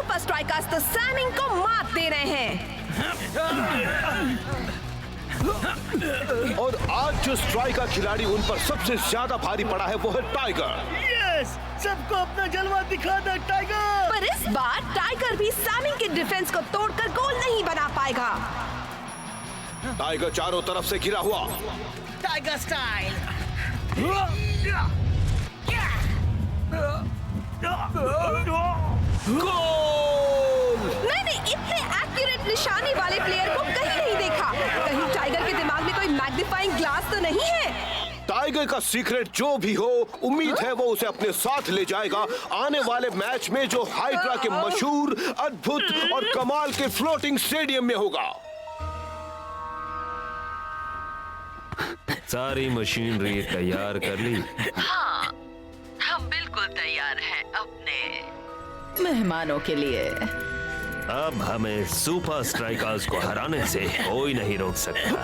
Super strikers तो सैमिंग को मात दे रहे हैं। और आज जो स्ट्राइकर खिलाड़ी उन पर सबसे ज्यादा भारी पड़ा है वो है टाइगर। यस, सबको अपना जलवा दिखा दे टाइगर। पर इस बार टाइगर भी सैमिंग के डिफेंस को तोड़कर गोल नहीं बना पाएगा। टाइगर चारों तरफ से घिरा हुआ। Tiger style. मैंने इतने एक्यूरेट निशाने वाले प्लेयर को कहीं नहीं देखा। कहीं टाइगर के दिमाग में कोई मैग्नीफाइंग ग्लास तो नहीं है? टाइगर का सीक्रेट जो भी हो, उम्मीद है वो उसे अपने साथ ले जाएगा आने वाले मैच में जो हाइड्रा के मशहूर, अद्भुत और कमाल के फ्लोटिंग स्टेडियम में होगा। सारी मशीनरी तैयार कर ली? हाँ, हम बिल्कुल तैयार हैं अपने मेहमानों के लिए। अब हमें सुपर स्ट्राइकर्स को हराने से कोई नहीं रोक सकता।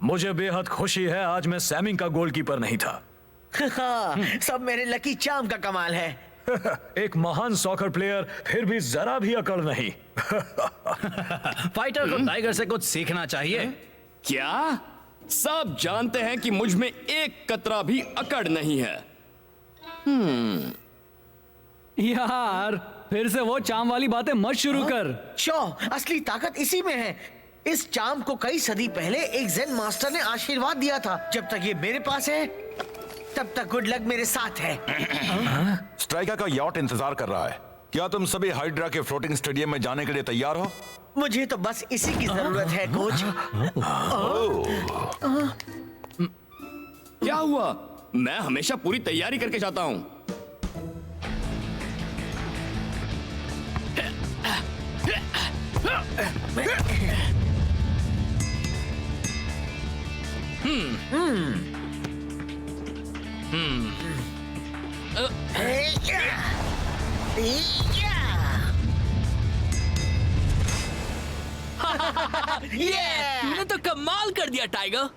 मुझे बेहद खुशी है आज मैं सैमिंग का गोलकीपर नहीं था। हाँ, सब मेरे लकी चार्म का कमाल है। एक महान सॉकर प्लेयर फिर भी जरा भी अकड़ नहीं। फाइटर को टाइगर से कुछ सीखना चाहिए। क्या? सब जानते हैं कि मुझ में एक कतरा भी अकड़ नहीं है। यार फिर से वो चाम वाली बातें मत शुरू कर। शो, असली ताकत इसी में है। इस चार्म को कई सदी पहले एक जेन मास्टर ने आशीर्वाद दिया था। जब तक ये मेरे पास है तब तक गुड लक मेरे साथ है। स्ट्राइकर का यॉट इंतजार कर रहा है। क्या तुम सभी हाइड्रा के फ्लोटिंग स्टेडियम में जाने के लिए तैयार हो? मुझे तो बस इसी की जरूरत है कोच। क्या हुआ? मैं हमेशा पूरी तैयारी करके जाता हूं। तूने तो कमाल कर दिया टाइगर।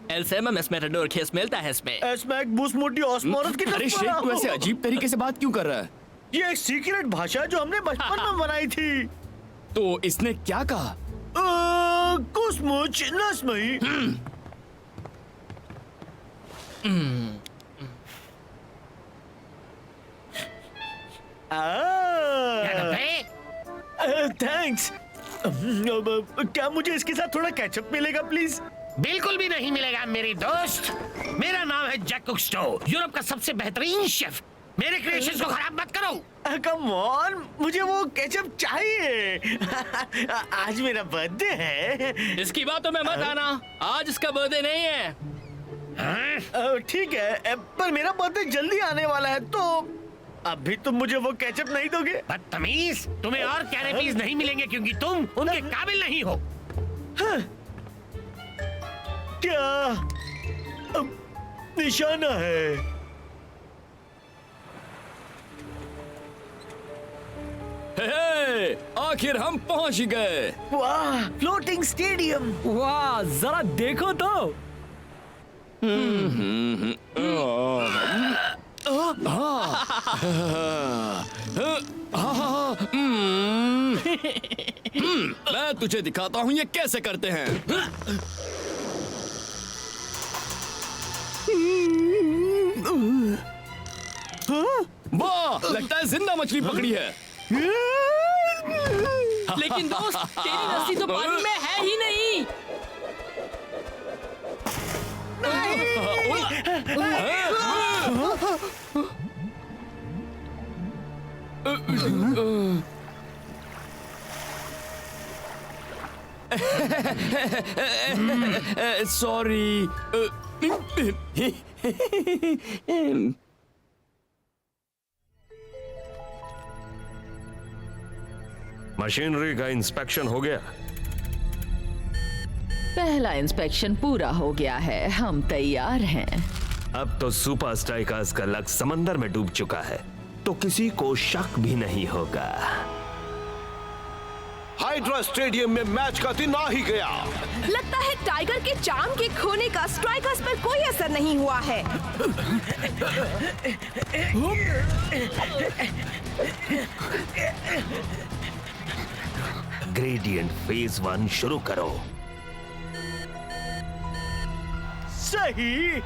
El Sema में मेटाडोर खेस मिलता है इसमें। स्मैक बूस्ट मोटी ऑस्मोरस की अरे शेख, तू ऐसे अजीब तरीके से बात क्यों कर रहा है? ये एक सीक्रेट भाषा है जो हमने बचपन में बनाई थी। तो इसने क्या कहा? कुसमुच नस्मई। थैंक्स। क्या मुझे इसके साथ थोड़ा केचप मिलेगा प्लीज? बिल्कुल भी नहीं मिलेगा मेरी दोस्त। मेरा नाम है जैक कुक्स्टो, यूरोप का सबसे बेहतरीन शेफ। मेरे क्रिएशंस को खराब मत करो। कम ऑन, मुझे वो केचप चाहिए। आज मेरा बर्थडे है। इसकी बातों में मत आना, आज इसका बर्थडे नहीं है। ठीक है, पर मेरा बर्थडे जल्दी आने वाला है, तो अभी तुम मुझे वो केचप नहीं दोगे? बदतमीज, तुम्हें और कैरेपीज नहीं मिलेंगे क्योंकि तुम उनके काबिल नहीं हो। क्या निशाना है? हे, आखिर हम पहुंच गए। वाह, फ्लोटिंग स्टेडियम। वाह, जरा देखो तो। मैं तुझे दिखाता हूँ ये कैसे करते हैं। वाह, लगता है जिंदा मछली पकड़ी है। लेकिन दोस्त, तेरी रस्सी तो पानी में है ही नहीं। सॉरी। मशीनरी का इंस्पेक्शन हो गया? पहला इंस्पेक्शन पूरा हो गया है, हम तैयार हैं। अब तो सुपर स्ट्राइकर्स का लक समंदर में डूब चुका है। तो किसी को शक भी नहीं होगा। हाइड्रा स्टेडियम में मैच का दिन आ ही गया। लगता है टाइगर के चार्म के खोने का स्ट्राइकर्स पर कोई असर नहीं हुआ है। ग्रेडियंट फेज 1 शुरू करो। सही,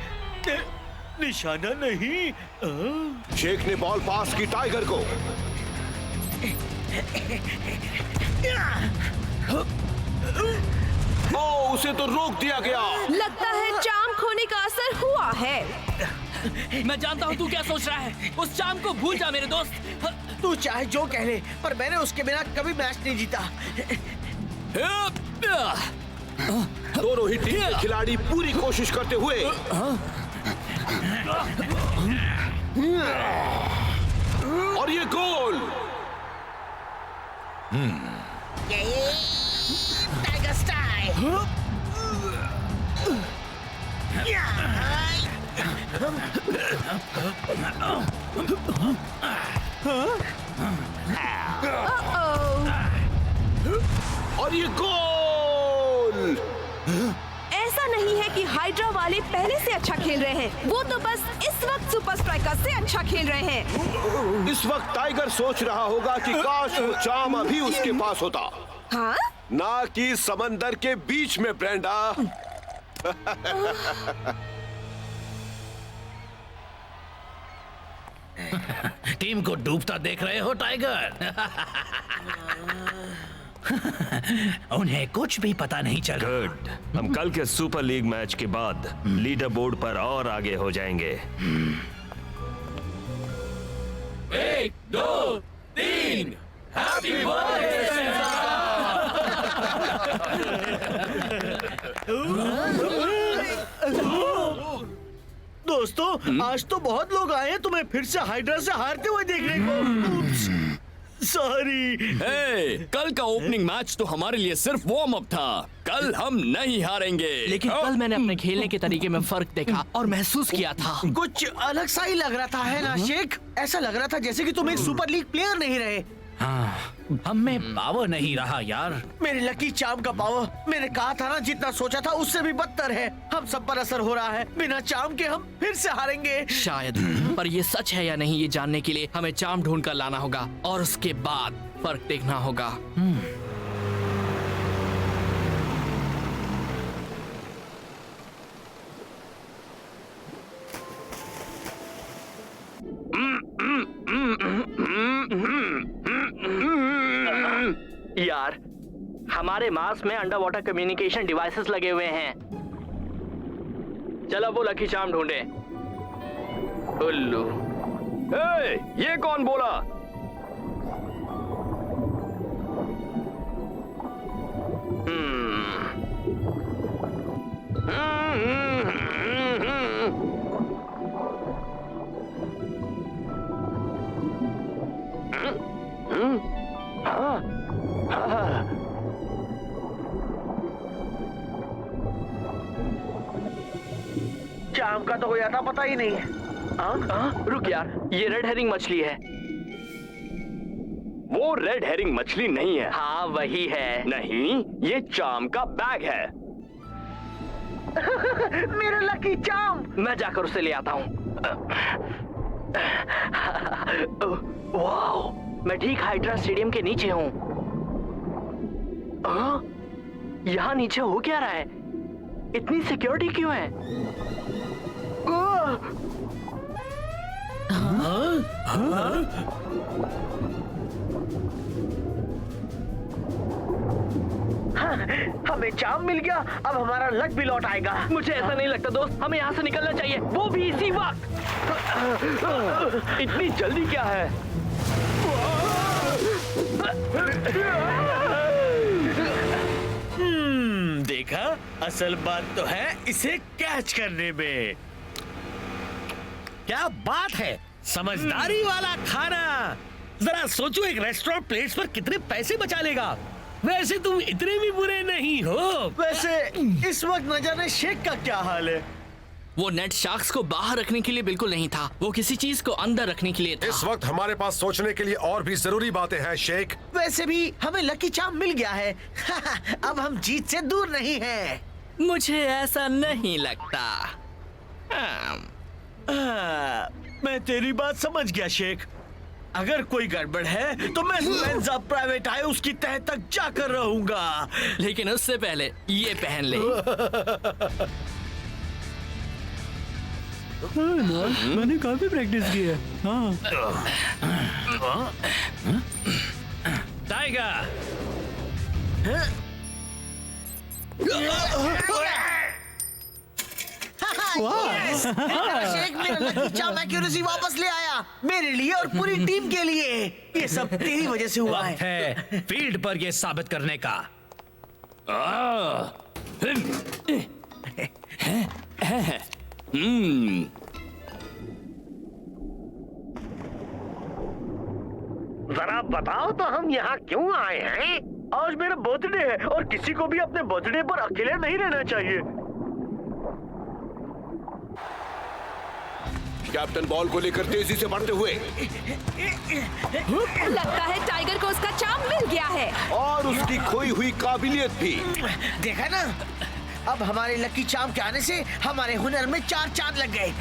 निशाना नहीं। शेख ने बॉल पास की टाइगर को। ओ, उसे तो रोक दिया गया। लगता है चार्म खोने का असर हुआ है। मैं जानता हूँ तू क्या सोच रहा है। उस चार्म को भूल जा मेरे दोस्त। तू चाहे जो कह ले, पर मैंने उसके बिना कभी मैच नहीं जीता। दोनों ही टीम के खिलाड़ी पूरी कोशिश करते हुए और ये गोल। Tiger style. और ये गोल। ऐसा नहीं है कि हाइड्रा वाले पहले से अच्छा खेल रहे हैं, वो तो बस इस वक्त सुपर स्ट्राइकर से अच्छा खेल रहे हैं। इस वक्त टाइगर सोच रहा होगा कि काश वो चार्म अभी उसके पास होता। हाँ? ना कि समंदर के बीच में, ब्रेंडा। टीम को डूबता देख रहे हो टाइगर? उन्हें कुछ भी पता नहीं चल। गुड। हम कल के सुपर लीग मैच के बाद लीडर बोर्ड पर और आगे हो जाएंगे। 1, 2, 3 हैप्पी दोस्तों, आज तो बहुत लोग आए हैं तुम्हें फिर से हाइड्रा से हारते हुए देखने को। सॉरी। कल का ओपनिंग मैच तो हमारे लिए सिर्फ वार्म अप था। कल हम नहीं हारेंगे। लेकिन कल मैंने अपने खेलने के तरीके में फर्क देखा और महसूस किया था। कुछ अलग सा ही लग रहा था, है ना शेख? ऐसा लग रहा था जैसे कि तुम एक सुपर लीग प्लेयर नहीं रहे। हम में पावर नहीं रहा यार। मेरे लकी चार्म का पावर, मैंने कहा था ना, जितना सोचा था उससे भी बदतर है। हम सब पर असर हो रहा है। बिना चार्म के हम फिर से हारेंगे शायद, पर ये सच है या नहीं ये जानने के लिए हमें चार्म ढूंढ कर लाना होगा और उसके बाद फर्क देखना होगा। यार, हमारे मार्स में अंडर वाटर कम्युनिकेशन डिवाइसेस लगे हुए हैं। चलो वो लकी चार्म ढूंढे। उल्लू। ये कौन बोला? चार्म का तो कोई आता पता ही नहीं है। रुक यार, ये रेड हेरिंग मछली है। वो रेड हेरिंग मछली नहीं है। हाँ वही है। नहीं, ये चार्म का बैग है। मेरा लकी चार्म। मैं जाकर उसे ले आता हूँ। वाओ, मैं ठीक हाइड्रा स्टेडियम के नीचे हूँ। यहाँ नीचे हो क्या रहा है? इतनी सिक्योरिटी क्यों है? हमें चार्म मिल गया, अब हमारा लक भी लौट आएगा। मुझे ऐसा नहीं लगता दोस्त, हमें यहाँ से निकलना चाहिए, वो भी इसी वक्त। इतनी जल्दी क्या है? देखा, असल बात तो है इसे कैच करने में। क्या बात है, समझदारी वाला खाना। जरा सोचो, एक रेस्टोरेंट प्लेट्स पर कितने पैसे बचा लेगा। वैसे तुम इतने भी बुरे नहीं हो। वैसे इस वक्त न जाने शेख का क्या हाल है। वो नेट शार्क्स को बाहर रखने के लिए बिल्कुल नहीं था, वो किसी चीज को अंदर रखने के लिए था। इस वक्त हमारे पास सोचने के लिए और भी जरूरी बातें हैं शेख। वैसे भी हमें लकी चार्म मिल गया है। अब हम जीत से दूर नहीं हैं। मुझे ऐसा नहीं लगता। मैं तेरी बात समझ गया शेख। अगर कोई गड़बड़ है तो मैं स्पेंसर प्राइवेट आय उसकी तह तक जाकर रहूंगा। लेकिन उससे पहले ये पहन ले। मैंने काफी प्रैक्टिस की है। Tiger, Yes! शेख मेरा लकी चार्म एक्यूरेसी वापस ले आया, मेरे लिए और पूरी टीम के लिए। ये सब तेरी वजह से हुआ है। फील्ड पर ये साबित करने का। जरा बताओ तो हम यहाँ क्यों आए हैं? आज मेरा बर्थडे है और किसी को भी अपने बर्थडे पर अकेले नहीं रहना चाहिए। कैप्टन बॉल को लेकर तेजी से बढ़ते हुए। लगता है टाइगर को उसका चार्म मिल गया है। और उसकी खोई हुई काबिलियत भी। देखा ना, अब हमारे लकी चार्म के आने से हमारे हुनर में 4 चांद लग गए।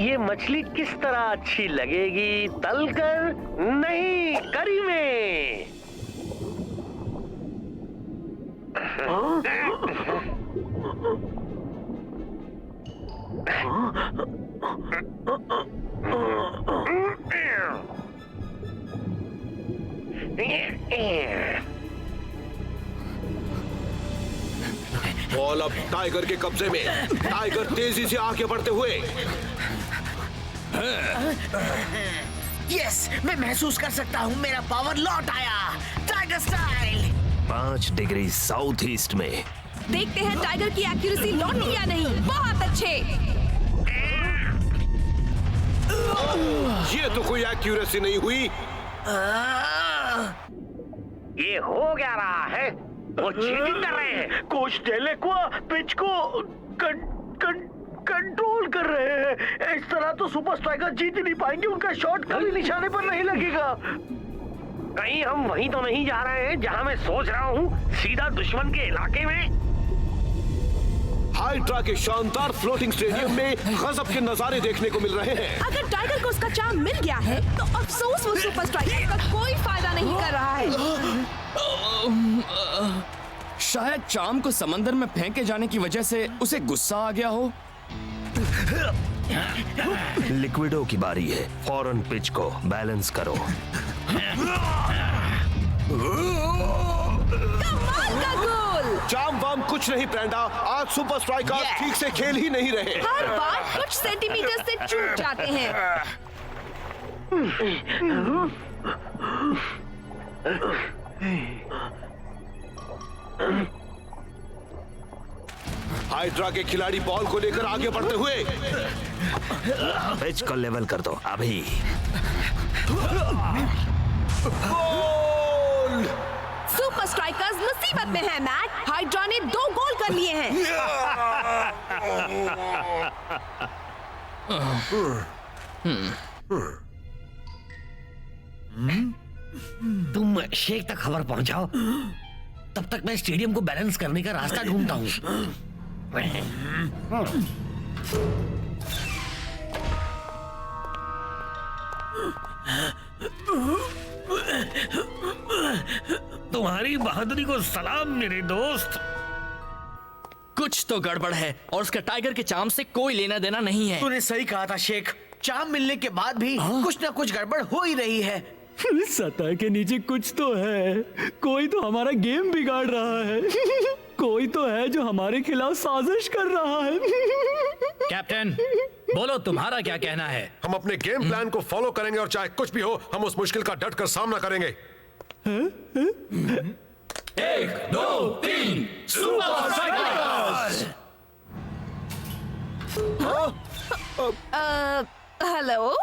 ये मछली किस तरह अच्छी लगेगी, तलकर नहीं करी में। बॉल अब टाइगर के कब्जे में। टाइगर तेजी से आगे बढ़ते हुए। यस, मैं महसूस कर सकता हूँ, मेरा पावर लौट आया। Tiger style. 5 degree south east में। देखते हैं टाइगर की एक्यूरेसी लौटी या नहीं। बहुत अच्छे। ये तो कोई एक्यूरेसी नहीं हुई। ये हो क्या रहा है? वो चीटिंग कर रहे हैं। कोच डेलेक्वा पिच को कंट्रोल कर रहे हैं। इस तरह तो सुपर स्ट्राइकर जीत ही नहीं पाएंगे। उनका शॉट कभी निशाने पर नहीं लगेगा। कहीं हम वहीं तो नहीं जा रहे हैं जहां मैं सोच रहा हूँ, सीधा दुश्मन के इलाके में। हाइड्रा के शानदार फ्लोटिंग स्टेडियम में गजब के नजारे देखने को मिल रहे हैं। अगर टाइगर को उसका चार्म मिल गया है तो अफसोस वो सुपर स्ट्राइकर का कोई फायदा नहीं कर रहा है। शायद चार्म को समंदर में फेंके जाने की वजह से उसे गुस्सा आ गया हो। लिक्विडो की बारी है। फौरन पिच को बैलेंस करो। कमाल का गोल। चार्म वाम कुछ नहीं ब्रेंडा, आज सुपर स्ट्राइकर ठीक से खेल ही नहीं रहे। हर बार कुछ सेंटीमीटर से चूक जाते हैं। हाइड्रा के खिलाड़ी बॉल को लेकर आगे बढ़ते हुए। पिच को लेवल कर दो अभी। गोल! सुपर स्ट्राइकर्स मुसीबत में हैं, मैट। हाइड्रा ने 2 गोल कर लिए हैं। तुम शेख तक खबर पहुंचाओ, तब तक मैं स्टेडियम को बैलेंस करने का रास्ता ढूंढता हूँ। तुम्हारी बहादुरी को सलाम मेरे दोस्त। कुछ तो गड़बड़ है और उसका टाइगर के चार्म से कोई लेना देना नहीं है। तूने सही कहा था शेख। चार्म मिलने के बाद भी कुछ ना कुछ गड़बड़ हो ही रही है। सतह के नीचे कुछ तो है। कोई तो हमारा गेम बिगाड़ रहा है। कोई तो है जो हमारे खिलाफ साजिश कर रहा है। कैप्टन, बोलो तुम्हारा क्या कहना है? हम अपने गेम प्लान को फॉलो करेंगे और चाहे कुछ भी हो हम उस मुश्किल का डट कर सामना करेंगे। 1, 2, 3 सुपर स्ट्राइकर्स। हेलो।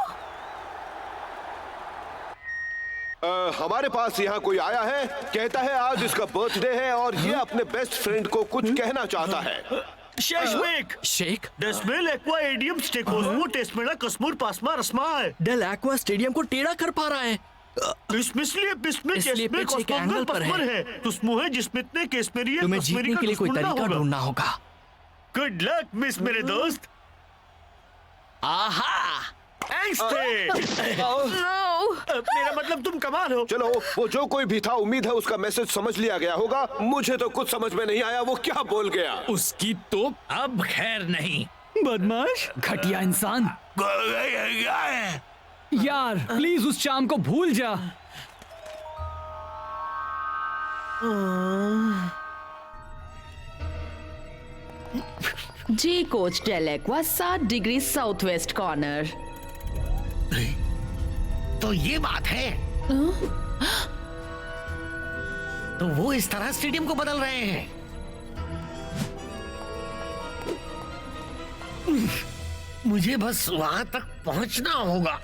हमारे पास यहाँ कोई आया है, कहता है आज इसका बर्थडे है और ये अपने बेस्ट फ्रेंड को कुछ कहना चाहता है। शेख डेस्मेल एक्वा एडियम स्टेकोस्मो टेस्मेला कस्मूर पासमा रस्माय डेल एक्वा स्टेडियम को टेढ़ा कर पा रहा है। इसलिए बिस्मिल इसलिए केस्मे पिच एक एंगल पर है। है तो स्मूह है जिसमें इतने केस्मेरी तुम्हें जीतने के लिए कोई तरीका ढूंढना होगा। गुड लक मिस मेरे दोस्त। आहा मेरा मतलब तुम कमाल हो। चलो, वो जो कोई भी था उम्मीद है उसका मैसेज समझ लिया गया होगा। मुझे तो कुछ समझ में नहीं आया वो क्या बोल गया। उसकी तो अब खैर नहीं। बदमाश, घटिया इंसान। यार प्लीज उस शाम को भूल जा। जी कोच डेल एक्वा 7 डिग्री साउथ वेस्ट कॉर्नर। तो ये बात है। तो वो इस तरह स्टेडियम को बदल रहे हैं। मुझे बस वहां तक पहुंचना होगा।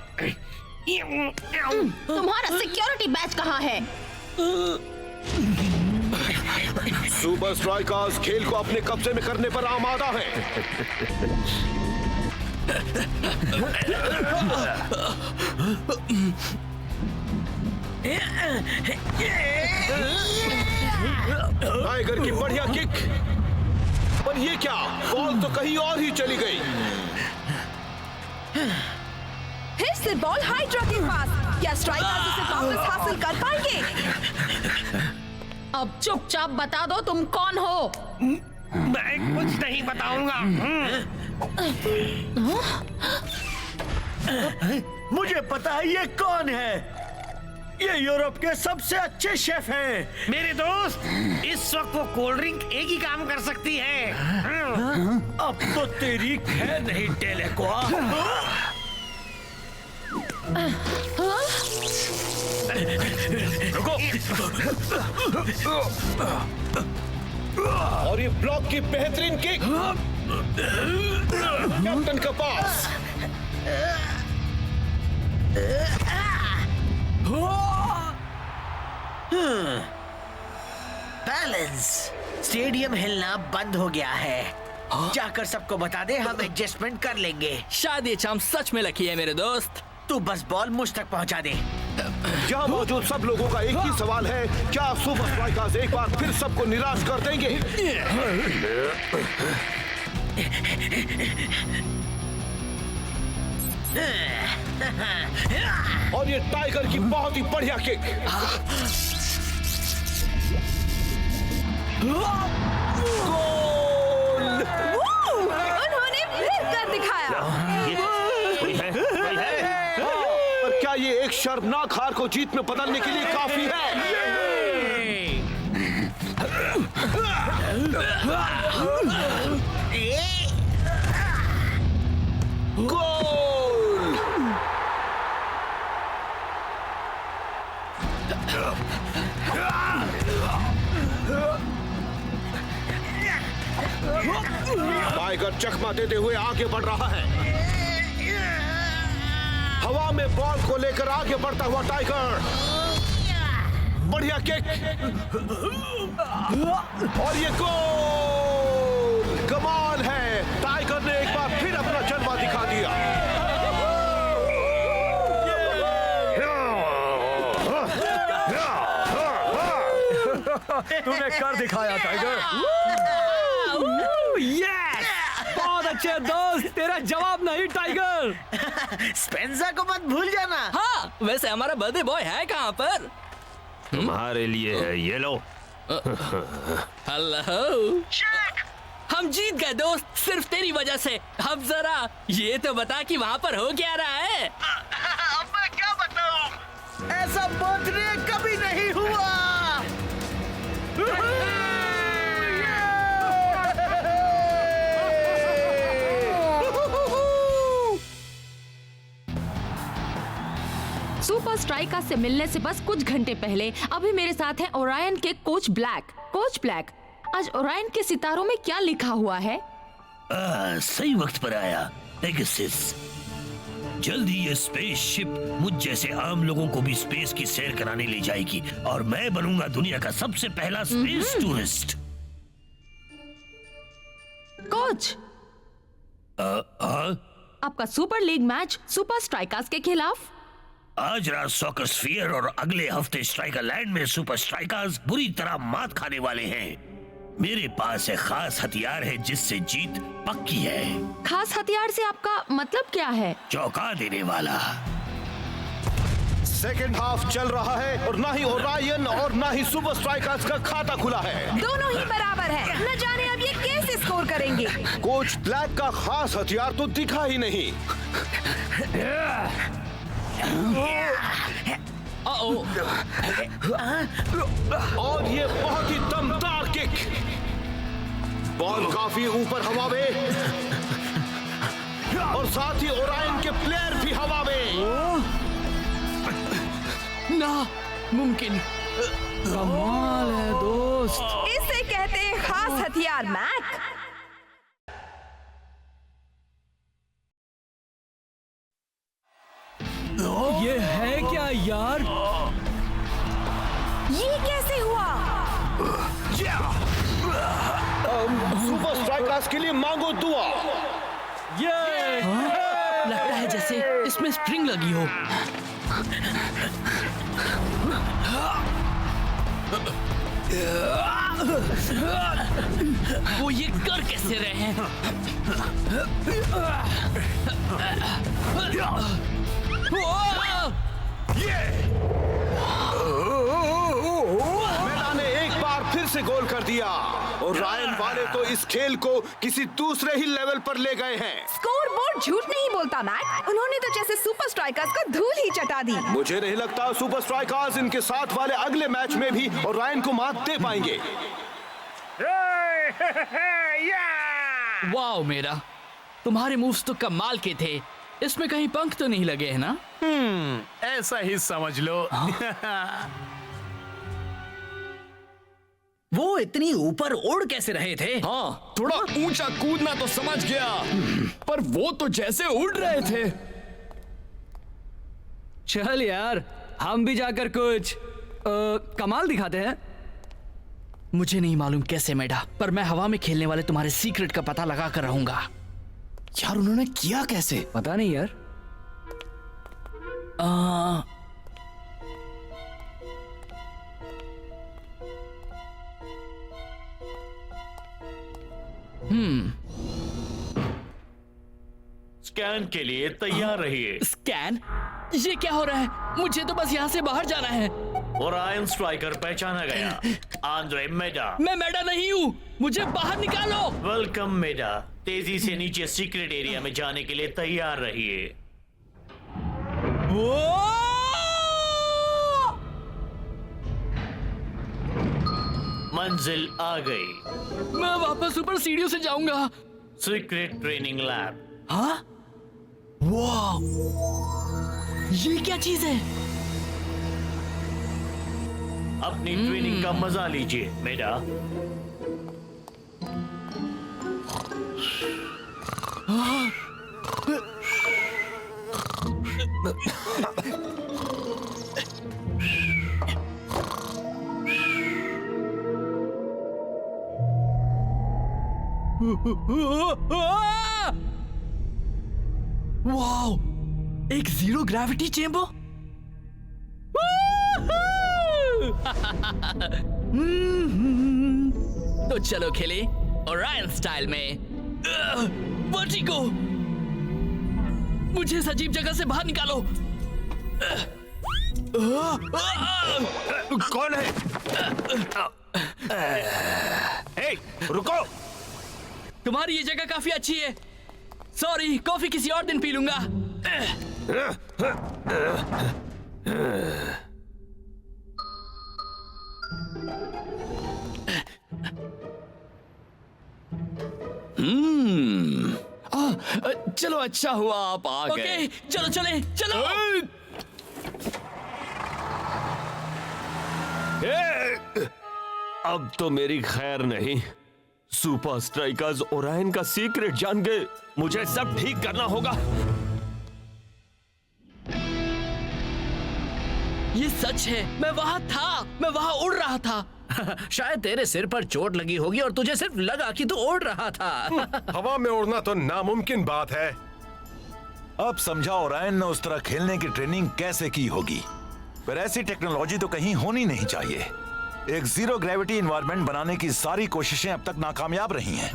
तुम्हारा सिक्योरिटी बैच कहाँ है? सुपर स्ट्राइकर्स खेल को अपने कब्जे में करने पर आमादा है। टाइगर की बढ़िया किक, पर ये क्या, बॉल तो कहीं और ही चली गई। फिर से बॉल हाइड्रा के पास। क्या स्ट्राइकर्स इसे वापस हासिल कर पाएंगे? अब चुपचाप बता दो तुम कौन हो। मैं कुछ नहीं बताऊंगा। मुझे पता है ये कौन है। ये यूरोप के सबसे अच्छे शेफ हैं। मेरे दोस्त, इस वक्त वो कोल्ड ड्रिंक एक ही काम कर सकती है। अब तो तेरी खैर नहीं डेल एक्वा। और ये ब्लॉक की बेहतरीन किक कैप्टन के पास। बैलेंस। स्टेडियम हिलना बंद हो गया है। जाकर सबको बता दे, हम एडजस्टमेंट कर लेंगे। शायद ये चाम सच में लकी है मेरे दोस्त। तू बस बॉल मुझ तक पहुंचा दे। यहाँ मौजूद सब लोगों का एक ही सवाल है, क्या सुपर स्ट्राइकर्स एक बार फिर सबको निराश कर देंगे? और ये टाइगर की बहुत ही बढ़िया किक। उन्होंने फिर कर दिखाया। और क्या ये एक शर्मनाक हार को जीत में बदलने के लिए काफी है? गोल! टाइगर चकमा देते हुए आगे बढ़ रहा है। हवा में बॉल को लेकर आगे बढ़ता हुआ टाइगर। बढ़िया किक और ये गोल! कमाल है, टाइगर ने एक बार फिर अपना जलवा दिखा दिया। तूने कर दिखाया टाइगर। यस, बहुत अच्छे दोस्त। तेरा जवाब नहीं टाइगर। स्पेंसर को मत भूल जाना। हाँ, वैसे हमारा बर्थडे बॉय है कहाँ पर? तुम्हारे लिए है, ये लो। हेलो। हम जीत गए दोस्त, सिर्फ तेरी वजह से। अब जरा ये तो बता कि वहाँ पर हो क्या रहा है? अब मैं क्या बताऊं? ऐसा बर्थडे कभी नहीं हुआ। सुपर स्ट्राइकर से मिलने से बस कुछ घंटे पहले अभी मेरे साथ है ओरायन के कोच ब्लैक। कोच ब्लैक, आज ओरायन के सितारों में क्या लिखा हुआ है? सही वक्त पर आया पेगासस। जल्द ही ये स्पेसशिप मुझ जैसे आम लोगों को भी स्पेस की सैर कराने ले जाएगी और मैं बनूंगा दुनिया का सबसे पहला स्पेस टूरिस्ट। कोच, आपका super league match super strikers के खिलाफ। आज रात सॉकर स्फीयर और अगले हफ्ते स्ट्राइकर लैंड में सुपर स्ट्राइकर्स बुरी तरह मात खाने वाले हैं। मेरे पास एक खास हथियार है जिससे जीत पक्की है। खास हथियार से आपका मतलब क्या है? चौंका देने वाला। सेकेंड हाफ चल रहा है और ना ही ओरायन और ना ही सुपर स्ट्राइकर्स का खाता खुला है। दोनों ही बराबर है। न जाने अब ये कैसे स्कोर करेंगे। कोच ब्लैक का खास हथियार तो दिखा ही नहीं। और ये बहुत ही दमदार किक। बॉल काफी ऊपर हवा में और साथ ही ओरायन के प्लेयर भी हवा में। ना मुमकिन। कमाल है दोस्त। इसे कहते हैं खास हथियार मैक। ये है क्या यार? ये कैसे हुआ? सुपर स्ट्राइकर्स के लिए मांगो दुआ। ये लगता है जैसे इसमें स्प्रिंग लगी हो। वो ये कर कैसे रहे हैं? मैदान ने एक बार फिर से गोल कर दिया और रायन वाले तो इस खेल को किसी दूसरे ही लेवल पर ले गए हैं। स्कोर बोर्ड झूठ नहीं बोलता मैक। उन्होंने तो जैसे सुपर स्ट्राइकर्स को धूल ही चटा दी। मुझे नहीं लगता सुपर स्ट्राइकर्स इनके साथ वाले अगले मैच में भी और रायन को मात दे पाएंगे। वाओ मेरा, तुम्हारे मूव्स तो कमाल के थे। इसमें कहीं पंख तो नहीं लगे हैं ना? ऐसा ही समझ लो। वो इतनी ऊपर उड़ कैसे रहे थे? हाँ, थोड़ा ऊंचा कूदना तो समझ गया, पर वो तो जैसे उड़ रहे थे। चल यार, हम भी जाकर कुछ कमाल दिखाते हैं। मुझे नहीं मालूम कैसे मेडा, पर मैं हवा में खेलने वाले तुम्हारे सीक्रेट का पता लगा कर रहूंगा। यार उन्होंने किया कैसे? पता नहीं यार। स्कैन के लिए तैयार रहिए। स्कैन? ये क्या हो रहा है? मुझे तो बस यहाँ से बाहर जाना है। ओरायन स्ट्राइकर पहचाना गया। आंद्रे मेडा। मैं मेडा नहीं हूँ, मुझे बाहर निकालो। वेलकम मेडा। तेजी से नीचे सीक्रेट एरिया में जाने के लिए तैयार रहिए। मंजिल आ गई। मैं वापस ऊपर सीढ़ियों से जाऊंगा। Secret training lab. हाँ? वाह! ये क्या चीज है? अपनी ट्रेनिंग का मजा लीजिए मेडा। वाओ! एक जीरो ग्रेविटी चेंबर। तो चलो खेले ओरायन स्टाइल में। वर्टिगो! मुझे इस अजीब जगह से बाहर निकालो। कौन है? हे, रुको! तुम्हारी ये जगह काफी अच्छी है। सॉरी, कॉफी किसी और दिन पी लूंगा। चलो अच्छा हुआ आप आ गए। ओके, चलो चले, चलो। अब तो मेरी खैर नहीं। सुपर स्ट्राइकर्स ओरायन का सीक्रेट जान गए। मुझे सब ठीक करना होगा। ये सच है, मैं वहाँ था, मैं वहाँ उड़ रहा था। शायद तेरे सिर पर चोट लगी होगी और तुझे सिर्फ लगा कि तू उड़ रहा था। हवा में उड़ना तो नामुमकिन बात है। अब समझा ओरायन ने उस तरह खेलने की ट्रेनिंग कैसे की होगी। पर ऐसी टेक्नोलॉजी तो कहीं होनी नहीं चाहिए। एक जीरो ग्रेविटी एनवायरनमेंट बनाने की सारी कोशिशें अब तक नाकामयाब रही हैं।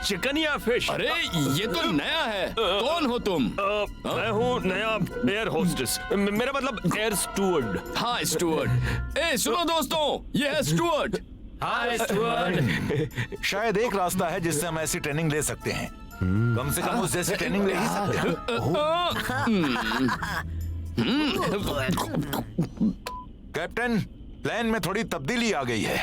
चिकन या फिश? अरे ये तो नया है। कौन हो तुम? मैं हूँ नया एयर होस्टेस, मेरा मतलब एयर स्टूवर्ड। हाँ स्टूवर्ड। ए सुनो दोस्तों, ये है स्टूवर्ड। हाय स्टूवर्ड। शायद एक रास्ता है जिससे हम ऐसी ट्रेनिंग ले सकते हैं। कम से कम उस जैसी ट्रेनिंग ले ही सकते हैं। कैप्टन, प्लान में थोड़ी तब्दीली आ गई है।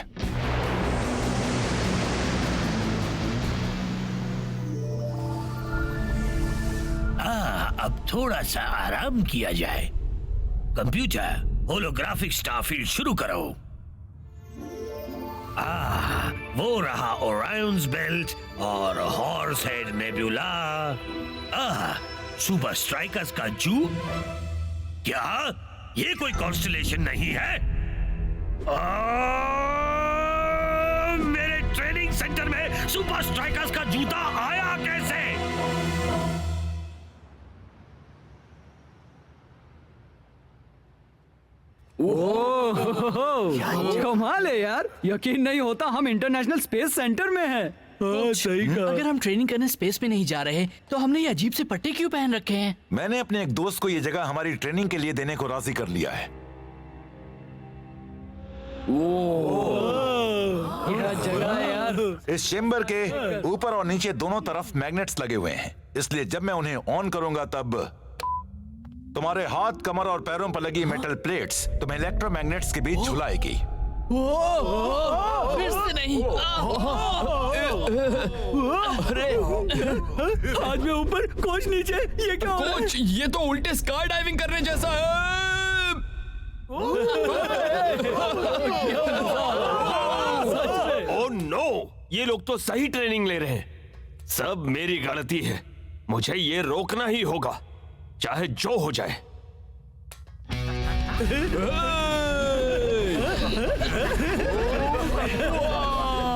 अब थोड़ा सा आराम किया जाए। कंप्यूटर, होलोग्राफिक स्टारफील्ड शुरू करो। वो रहा ओरायन्स बेल्ट और horse head nebula. Super strikers का जू। क्या ये कोई कॉन्स्टेलेशन नहीं है? मेरे ट्रेनिंग सेंटर में सुपर स्ट्राइकर्स का जूता आया कैसे? कमाल है यार, यकीन नहीं होता हम इंटरनेशनल स्पेस सेंटर में हैं। सही कहा। अगर हम ट्रेनिंग करने स्पेस में नहीं जा रहे तो हमने ये अजीब से पट्टे क्यों पहन रखे हैं? मैंने अपने एक दोस्त को ये जगह हमारी ट्रेनिंग के लिए देने को राजी कर लिया है। क्या जगह है यार। इस चेम्बर के ऊपर और नीचे दोनों तरफ मैग्नेट्स लगे हुए हैं, इसलिए जब मैं उन्हें ऑन करूंगा तब तुम्हारे हाथ, कमर और पैरों पर लगी मेटल प्लेट्स तुम्हें इलेक्ट्रोमैग्नेट्स के बीच झुलाएगी। फिर से नहीं। अरे आज मैं ऊपर, कोच नीचे, ये क्या हो रहा है? कोच, ये तो उल्टे स्काई डाइविंग करने जैसा है। ओह नो, ये लोग तो सही ट्रेनिंग ले रहे हैं। सब मेरी गलती है, मुझे ये रोकना ही होगा, चाहे जो हो जाए।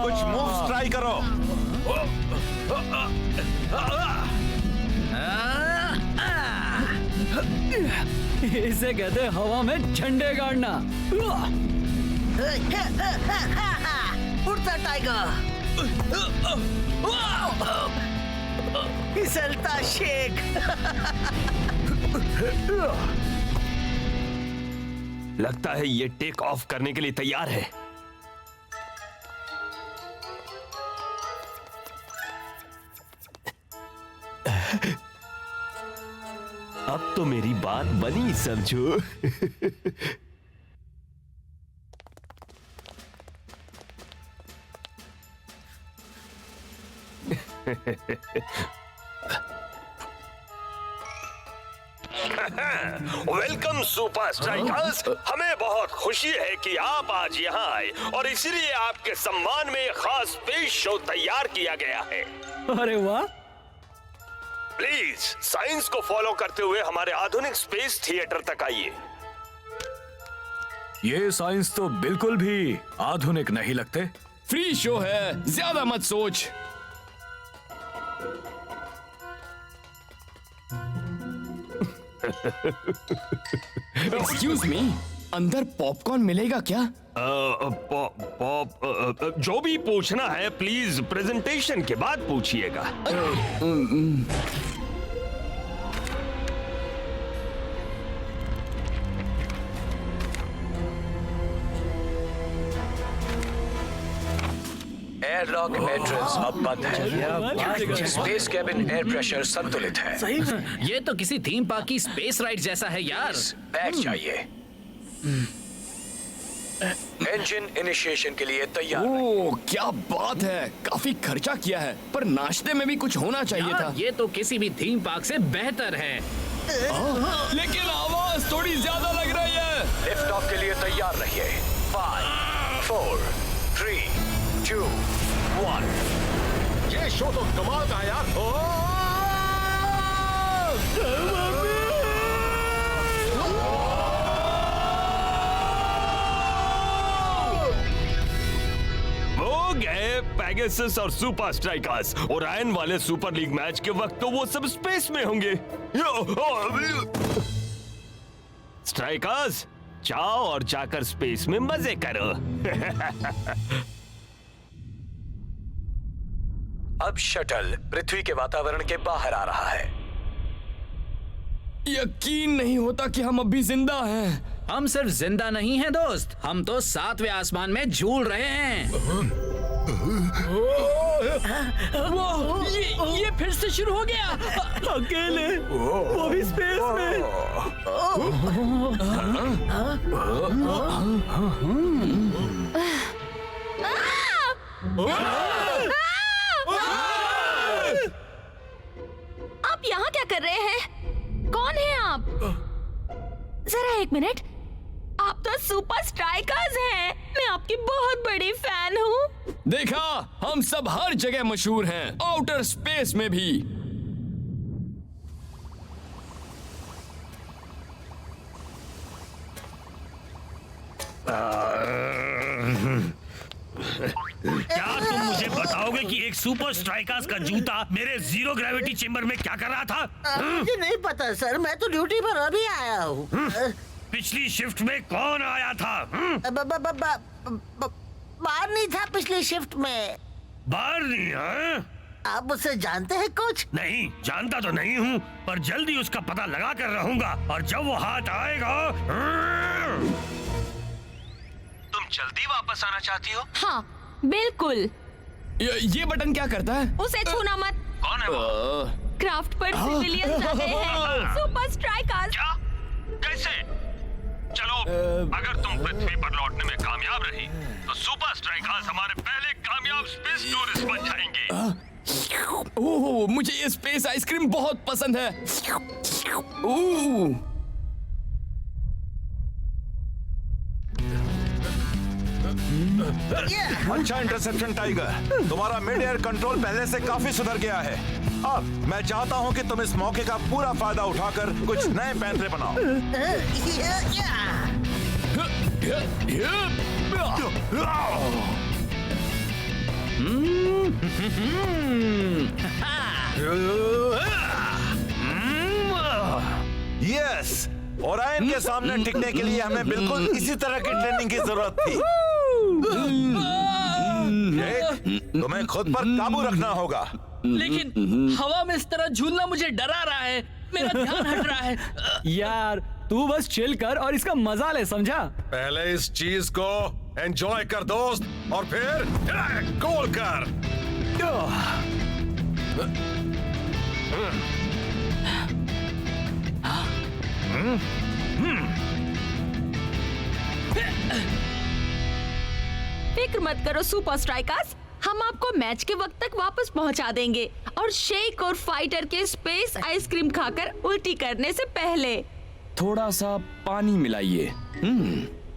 कुछ मूव्स ट्राई करो। इसे कहते हैं हवा में झंडे गाड़ना। उड़ता टाइगर, फिसलता शेख। लगता है ये टेक ऑफ करने के लिए तैयार है। अब तो मेरी बात बनी, समझो। Welcome super strikers. हमें बहुत खुशी है कि आप आज यहाँ आए और इसलिए आपके सम्मान में खास स्पेस शो तैयार किया गया है। अरे वाह। प्लीज साइंस को फॉलो करते हुए हमारे आधुनिक स्पेस थिएटर तक आइए। ये साइंस तो बिल्कुल भी आधुनिक नहीं लगते। फ्री शो है, ज्यादा मत सोच। एक्सक्यूज मी, अंदर पॉपकॉर्न मिलेगा क्या? पॉप जो भी पूछना है प्लीज प्रेजेंटेशन के बाद पूछिएगा। एयरलॉक एंट्रेंस अब बंद है। स्पेस केबिन एयर प्रेशर संतुलित है। सही में ये तो किसी थीम पार्क की स्पेस राइड जैसा है यार। बैठ जाइए। इंजन इनिशिएशन के लिए तैयार। ओह क्या बात है, काफी खर्चा किया है, पर नाश्ते में भी कुछ होना चाहिए था। ये तो किसी भी थीम पार्क से बेहतर है। लेकिन आवाज थोड़ी ज्यादा लग रही है। लिफ्ट ऑफ के लिए तैयार रहिए। 5, 4, 3, 2, 1. ये शो तो कमाल का है यार। वो गए पेगासस और सुपर स्ट्राइकर्स। ओरायन वाले सुपर लीग मैच के वक्त तो वो सब स्पेस में होंगे। स्ट्राइकर्स, जाओ और जाकर स्पेस में मजे करो। अब शटल पृथ्वी के वातावरण के बाहर आ रहा है। यकीन नहीं होता कि हम अभी जिंदा हैं। हम सिर्फ जिंदा नहीं हैं दोस्त, हम तो 7वें आसमान में झूल रहे हैं। वो ये फिर से शुरू हो गया। अकेले, वो भी स्पेस में। आप यहाँ क्या कर रहे हैं? कौन है आप? जरा एक मिनट, आप तो सुपर स्ट्राइकर्स हैं। मैं आपकी बहुत बड़ी फैन हूँ। देखा, हम सब हर जगह मशहूर हैं, आउटर स्पेस में भी। क्या तुम मुझे बताओगे कि एक सुपर स्ट्राइकर्स का जूता मेरे जीरो ग्रेविटी चेंबर में क्या कर रहा था? मुझे नहीं पता सर, मैं तो ड्यूटी पर अभी आया हूँ। पिछली शिफ्ट में कौन आया था? बाहर नहीं था पिछली शिफ्ट में। बाहर नहीं है? आप मुझसे जानते हैं कुछ? नहीं, जानता तो नहीं हूँ, पर जल्दी उसका पता लगा कर रहूंगा। और जब वो हाथ आएगा। तुम जल्दी वापस आना चाहती हो? हाँ, बिल्कुल। ये बटन क्या करता है? उसे छूना मत। कौन है वो? क्राफ्ट पर सिविलियंस आ गए हैं, सुपर स्ट्राइकर्स। क्या? कैसे? चलो, अगर तुम पृथ्वी पर लौटने में कामयाब रही, तो सुपर स्ट्राइकर्स हमारे पहले कामयाब स्पेस टूरिस्ट बन जाएंगे। ओह, मुझे ये स्पेस आइसक्रीम बहुत पसंद है। ओह, अच्छा इंटरसेप्शन टाइगर, तुम्हारा मिड एयर कंट्रोल पहले से काफी सुधर गया है। अब मैं चाहता हूँ कि तुम इस मौके का पूरा फायदा उठाकर कुछ नए पैंतरे बनाओ। यस, ओरायन के सामने टिकने के लिए हमें बिल्कुल इसी तरह की ट्रेनिंग की जरूरत थी। तुम्हें खुद पर काबू रखना होगा। लेकिन हवा में इस तरह झूलना मुझे डरा रहा है, मेरा ध्यान हट रहा है। यार, तू बस चिल कर और इसका मजा ले, समझा? पहले इस चीज को एंजॉय कर दोस्त, और फिर गोल कर। फिक्र मत करो सुपर स्ट्राइकर्स, हम आपको मैच के वक्त तक वापस पहुंचा देंगे, और शेक और फाइटर के स्पेस आइसक्रीम खाकर उल्टी करने से पहले थोड़ा सा पानी मिलाइए।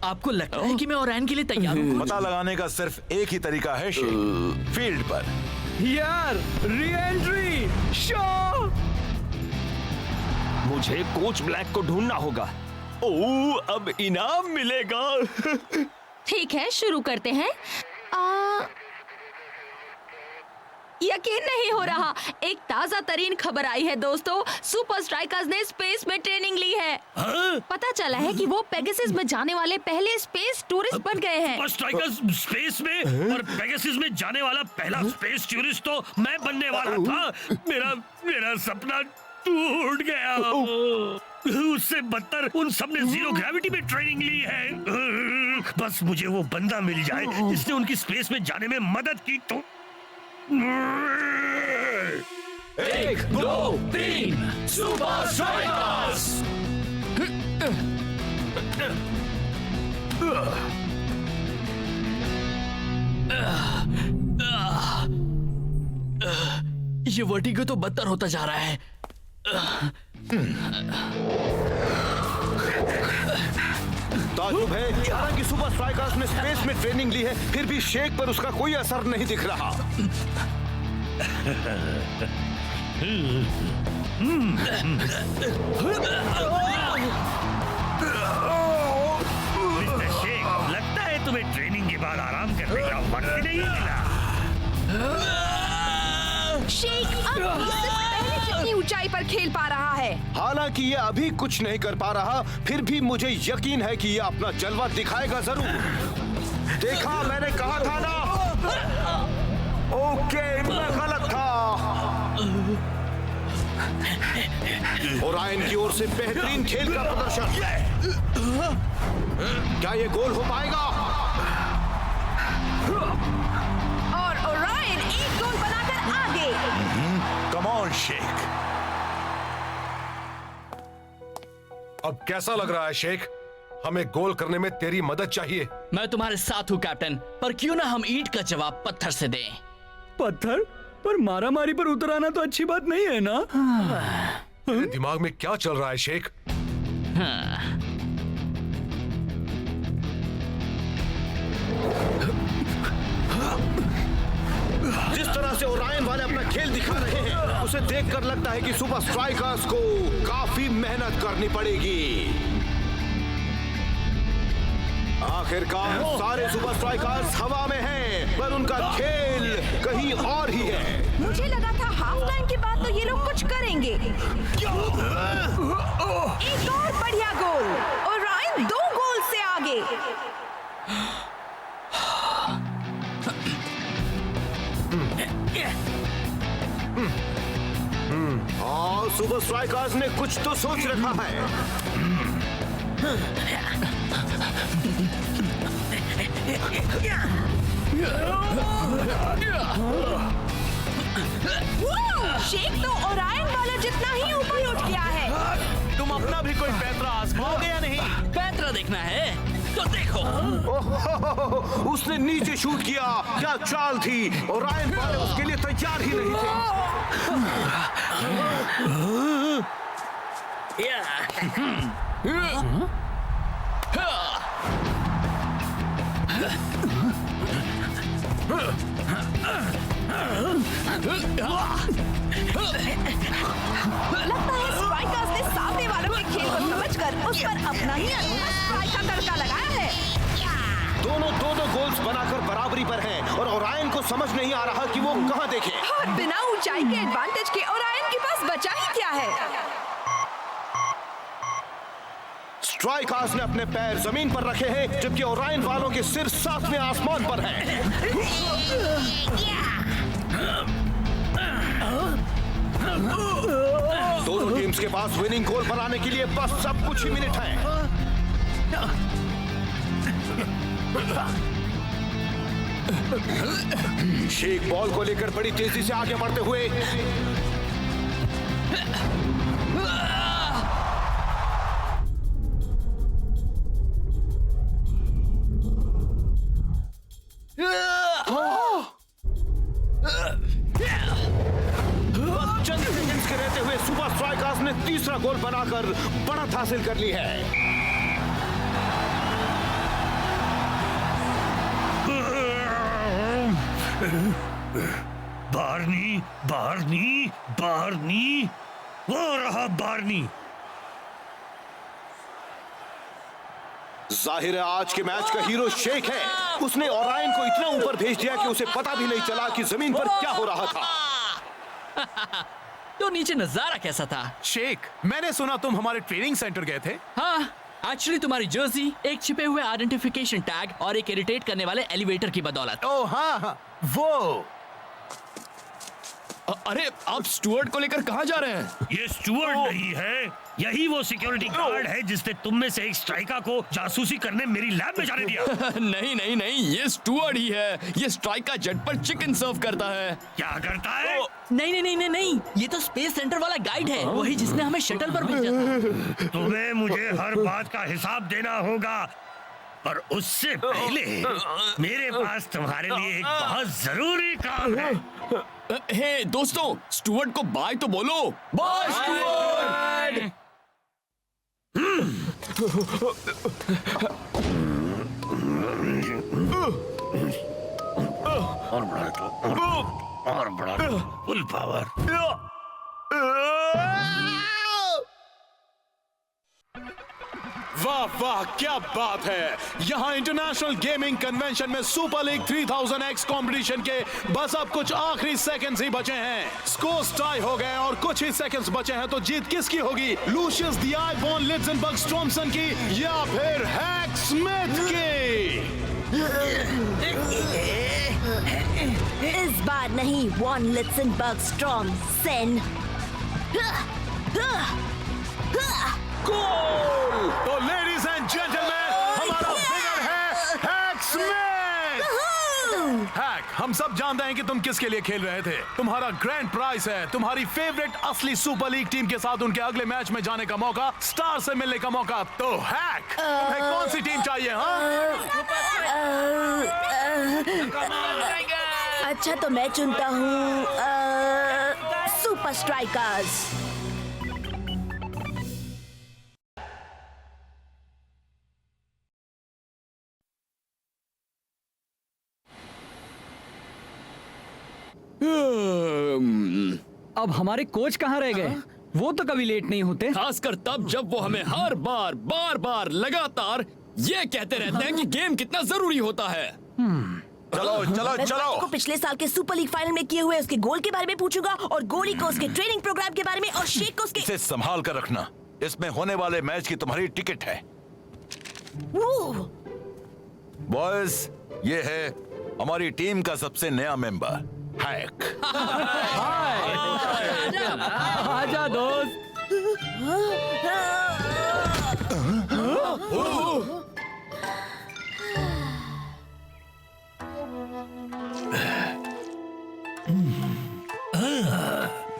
आपको लगता है कि मैं ओरायन के लिए तैयार हूँ? पता लगाने का सिर्फ एक ही तरीका है, शेक, फील्ड पर। यार, री-एंट्री शो! मुझे कोच ब्लैक को ढूंढना होगा। ओह, अब इनाम मिलेगा। ठीक है, शुरू करते हैं। यकीन नहीं हो रहा, एक ताजा तरीन खबर आई है दोस्तों, सुपर स्ट्राइकर्स ने स्पेस में ट्रेनिंग ली है। पता चला है कि वो पेगासस में जाने वाले पहले स्पेस टूरिस्ट बन गए हैं। सुपर स्ट्राइकर्स स्पेस में, और पेगासस में जाने वाला पहला स्पेस टूरिस्ट तो मैं बनने वाला था। मेरा सपना टूट गया। उससे बदतर उन सबने जीरो ग्रेविटी में ट्रेनिंग ली है। बस मुझे वो बंदा मिल जाए जिसने उनकी स्पेस में जाने में मदद की तो। 1, 2, 3 सुपर स्ट्राइकर्स! ये वर्टिगो तो बदतर होता जा रहा है। ताजुब है, हालांकि सुपर स्ट्राइकर्स ने स्पेस में ट्रेनिंग ली है, फिर भी शेख पर उसका कोई असर नहीं दिख रहा। मिस्टर शेख, लगता है तुम्हें ट्रेनिंग के बाद आराम करने का वक्त नहीं मिला। शेख अब सिर्फ पहले जितनी ऊंचाई पर खेल पा रहा है। हालांकि ये अभी कुछ नहीं कर पा रहा, फिर भी मुझे यकीन है कि ये अपना जलवा दिखाएगा जरूर। देखा, मैंने कहा था ना। ओके, मैं गलत था। ओरायन की ओर से बेहतरीन खेल का प्रदर्शन। क्या ये गोल हो पाएगा? और ओरायन एक गोल बनाकर आगे। Come on Sheikh. अब कैसा लग रहा है शेख? हमें गोल करने में तेरी मदद चाहिए। मैं तुम्हारे साथ हूँ कैप्टन, पर क्यों ना हम ईंट का जवाब पत्थर से दें। पत्थर पर मारामारी पर उतर आना तो अच्छी बात नहीं है ना? तेरे दिमाग में क्या चल रहा है शेख? जिस तरह से ओरायन वाले अपना खेल दिखा रहे हैं, उसे देखकर लगता है कि सुपर स्ट्राइकर्स को काफी मेहनत करनी पड़ेगी। आखिरकार सारे सुपर स्ट्राइकर्स हवा में हैं, पर उनका खेल कहीं और ही है। मुझे लगा था हाफ टाइम के बाद तो ये लोग कुछ करेंगे। एक और बढ़िया गोल, ओरायन 2 गोल से आगे। और सुपर स्ट्राइकर्स ने कुछ तो सोच रखा है। शेख तो ओरायन वाले जितना ही ऊपर उठ गया है। तुम अपना भी कोई पैंतरा आजमाओगे या नहीं? पैंतरा देखना है तो देखो। उसने नीचे शूट किया। क्या चाल थी! ओरायन वाले उसके लिए तैयार ही नहीं लगता है स्ट्राइकर्स ने सामने वालों के खेल को समझकर उस पर अपना ही स्ट्राइक का तड़का लगाया है। दोनों 2-2 गोल्स बनाकर बराबरी पर हैं और ओरायन को समझ नहीं आ रहा कि वो कहां देखे। और बिना ऊंचाई के एडवांटेज के ओरायन के पास बचा ही क्या है। स्ट्राइकर्स ने अपने पैर जमीन पर रखे हैं, जबकि ओरायन वालों के सिर साथ में आसमान पर हैं। दोनों टीम्स के पास विनिंग गोल बनाने के लिए बस सब कुछ ही मिनट है। शेख बॉल को लेकर बड़ी तेजी से आगे बढ़ते हुए चंद सेकंड्स के रहते हुए सुपर स्ट्राइकर्स ने तीसरा गोल बनाकर बढ़त हासिल कर ली है। बार्नी, बार्नी, बार्नी, वो रहा बार्नी। जाहिर है आज के मैच का हीरो शेख है। उसने ओरायन को इतना ऊपर भेज दिया कि उसे पता भी नहीं चला कि जमीन पर क्या हो रहा था। तो नीचे नजारा कैसा था? शेख, मैंने सुना तुम हमारे ट्रेनिंग सेंटर गए थे। हाँ, एक्चुअली तुम्हारी जर्सी, एक छिपे हुए आइडेंटिफिकेशन टैग और एक इरिटेट करने वाले एलिवेटर की बदौलत। ओह हाँ, वो। अरे आप स्टुअर्ट को लेकर कहाँ जा रहे हैं? ये स्टुअर्ट नहीं है, यही वो सिक्योरिटी गार्ड है जिसने तुम में से एक स्ट्राइकर को जासूसी करने मेरी लैब में जाने दिया। नहीं नहीं नहीं, ये स्टुअर्ट ही है। ये स्ट्राइकर जेट पर चिकन सर्व करता है। क्या करता है? नहीं नहीं नहीं नहीं नहीं, ये तो स्पेस सेंटर वाला गाइड है, वही जिसने हमें शटल पर भेजा था। तुम्हें मुझे हर बात का हिसाब देना होगा, पर उससे पहले मेरे पास तुम्हारे लिए एक बहुत जरूरी काम है। हे दोस्तों, स्टुअर्ट को बाय तो बोलो। Bye Stuart. और बढ़ा दो, और बढ़ा दो, फुल पावर। वाह वाह क्या बात है। यहाँ इंटरनेशनल गेमिंग कन्वेंशन में सुपर लीग 3000X कंपटीशन के बस अब कुछ आखिरी सेकंड्स ही बचे हैं। स्कोर्स टाई हो गए और कुछ ही सेकंड्स बचे हैं, तो जीत किसकी होगी? लूशियस द आईबॉर्न लिट्जनबर्ग स्टॉर्मसन की या फिर हैक स्मिथ की? इस बार नहीं वॉन लिट्जनबर्ग स्टॉर्मसन। गोल! तो लेडीज एंड जेंटलमैन, हमारा विनर है हैक स्मिथ। हैक, हम सब जानते हैं कि तुम किसके लिए खेल रहे थे। तुम्हारा ग्रैंड प्राइज है तुम्हारी फेवरेट असली सुपर लीग टीम के साथ उनके अगले मैच में जाने का मौका, स्टार से मिलने का मौका। तो हैक, तुम्हें कौन सी टीम चाहिए? अच्छा तो मैं चुनता हूँ सुपर स्ट्राइकर्स। अब हमारे कोच कहाँ रह गए? वो तो कभी लेट नहीं होते। खासकर तब जब वो हमें हर बार बार लगातार ये कहते रहते हैं कि गेम कितना जरूरी होता है। चलो चलो मैं चलो। को पिछले साल के सुपर लीग फाइनल में किए हुए उसके गोल के बारे में पूछूंगा और गोली को उसके ट्रेनिंग प्रोग्राम के बारे में और शेख को उसके। इसे संभाल कर रखना, इसमें होने वाले मैच की तुम्हारी टिकट है। बॉयज, ये है हमारी टीम का सबसे नया मेंबर हैक। आजा दोस्त।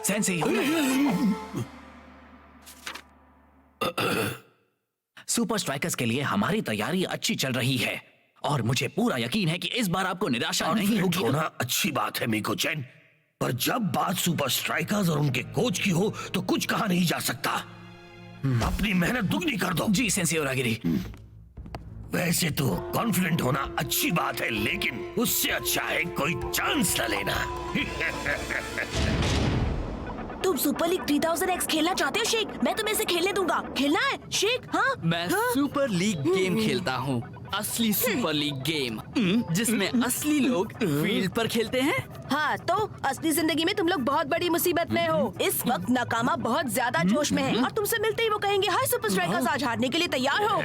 सेंसी, सुपर स्ट्राइकर्स के लिए हमारी तैयारी अच्छी चल रही है और मुझे पूरा यकीन है कि इस बार आपको निराशा नहीं होगी। होना अच्छी बात है मीको चैन, पर जब बात सुपर स्ट्राइकर्स और उनके कोच की हो तो कुछ कहा नहीं जा सकता। अपनी मेहनत दुगनी कर दो। जी सेंसी ओरागिरी। वैसे तो कॉन्फिडेंट होना अच्छी बात है, लेकिन उससे अच्छा है कोई चांस न लेना। तुम सुपर लीग 3000X खेलना चाहते हो शेख? मैं तुम्हें इसे खेलने दूंगा। खेलना है शेख? हाँ मैं सुपर लीग गेम खेलता हूँ, असली सुपर लीग गेम जिसमें असली लोग फील्ड पर खेलते हैं। हाँ तो असली जिंदगी में तुम लोग बहुत बड़ी मुसीबत में हो। इस वक्त नाकामा बहुत ज्यादा जोश में है और तुमसे मिलते ही वो कहेंगे हाय सुपर स्ट्राइकर्स, आज हारने के लिए तैयार हो।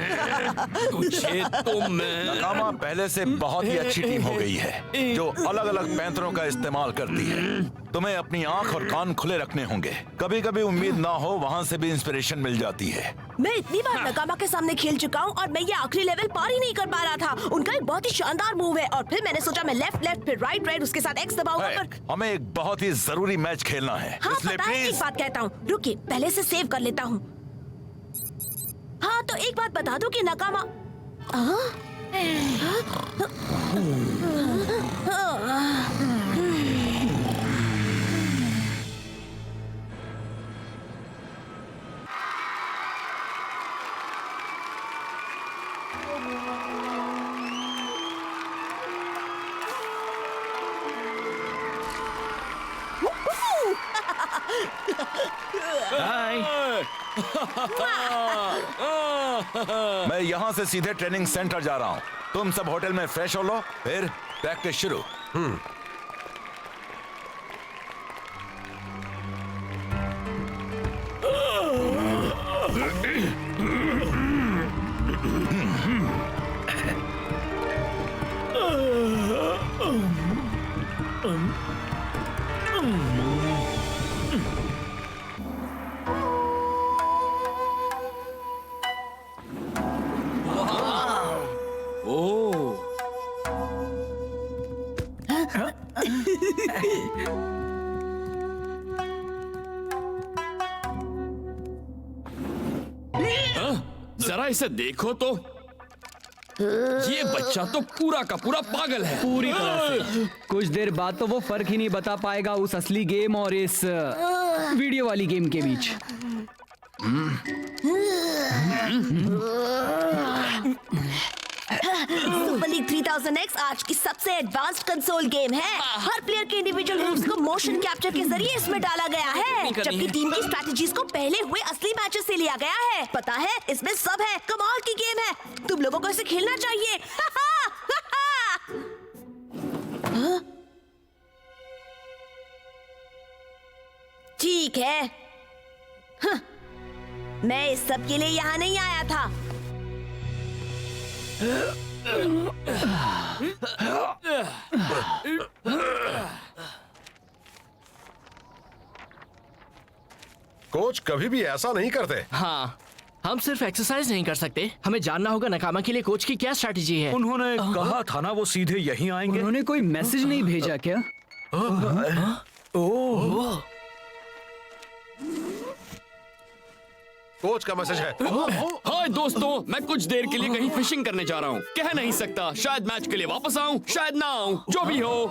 नाकामा पहले से बहुत ही अच्छी टीम हो गई है जो अलग अलग पैंतरों का इस्तेमाल करती है। तुम्हें अपनी आंख और कान खुले रखने होंगे। कभी कभी उम्मीद ना हो वहाँ से भी इंस्पिरेशन मिल जाती है। मैं इतनी बार नाकामा के सामने खेल चुका हूँ और मैं ये आखिरी लेवल पार ही नहीं कर पा रहा था। उनका एक बहुत ही शानदार मूव है और फिर मैंने सोचा मैं लेफ्ट लेफ्ट फिर राइट राइट उसके साथ एक्स दबाऊंगा। पर हमें एक बहुत ही जरूरी मैच खेलना है। हाँ इसलिए पता है, एक बात कहता हूँ, रुकिए पहले से सेव कर लेता हूँ। हाँ तो एक बात बता दूं कि नाकामा मैं यहाँ से सीधे ट्रेनिंग सेंटर जा रहा हूँ। तुम सब होटल में फ्रेश हो लो, फिर प्रैक्टिस शुरू। जरा इसे देखो तो, ये बच्चा तो पूरा का पूरा पागल है। पूरी तरह से। कुछ देर बाद तो वो फर्क ही नहीं बता पाएगा उस असली गेम और इस वीडियो वाली गेम के बीच। सुपर लीग 3000X आज की सबसे एडवांस्ड कंसोल गेम है। हर प्लेयर के इंडिविजुअल मूव्स को मोशन कैप्चर के जरिए इसमें डाला गया है, जबकि टीम की स्ट्रैटेजीज को पहले हुए असली मैचेस से लिया गया है। पता है, इसमें सब है। कमाल की गेम है, तुम लोगों को इसे खेलना चाहिए। ठीक है, मैं इस सब के लिए यहाँ नहीं आया था। कोच कभी भी ऐसा नहीं करते। हाँ, हम सिर्फ एक्सरसाइज नहीं कर सकते, हमें जानना होगा नकामा के लिए कोच की क्या स्ट्रैटेजी है। उन्होंने कहा था ना वो सीधे यहीं आएंगे। उन्होंने कोई मैसेज नहीं भेजा क्या? ओह, कोच का मैसेज है। हाय दोस्तों, मैं कुछ देर के लिए कहीं फिशिंग करने जा रहा हूँ। कह नहीं सकता, शायद मैच के लिए वापस आऊँ, शायद ना आऊँ, जो भी हो।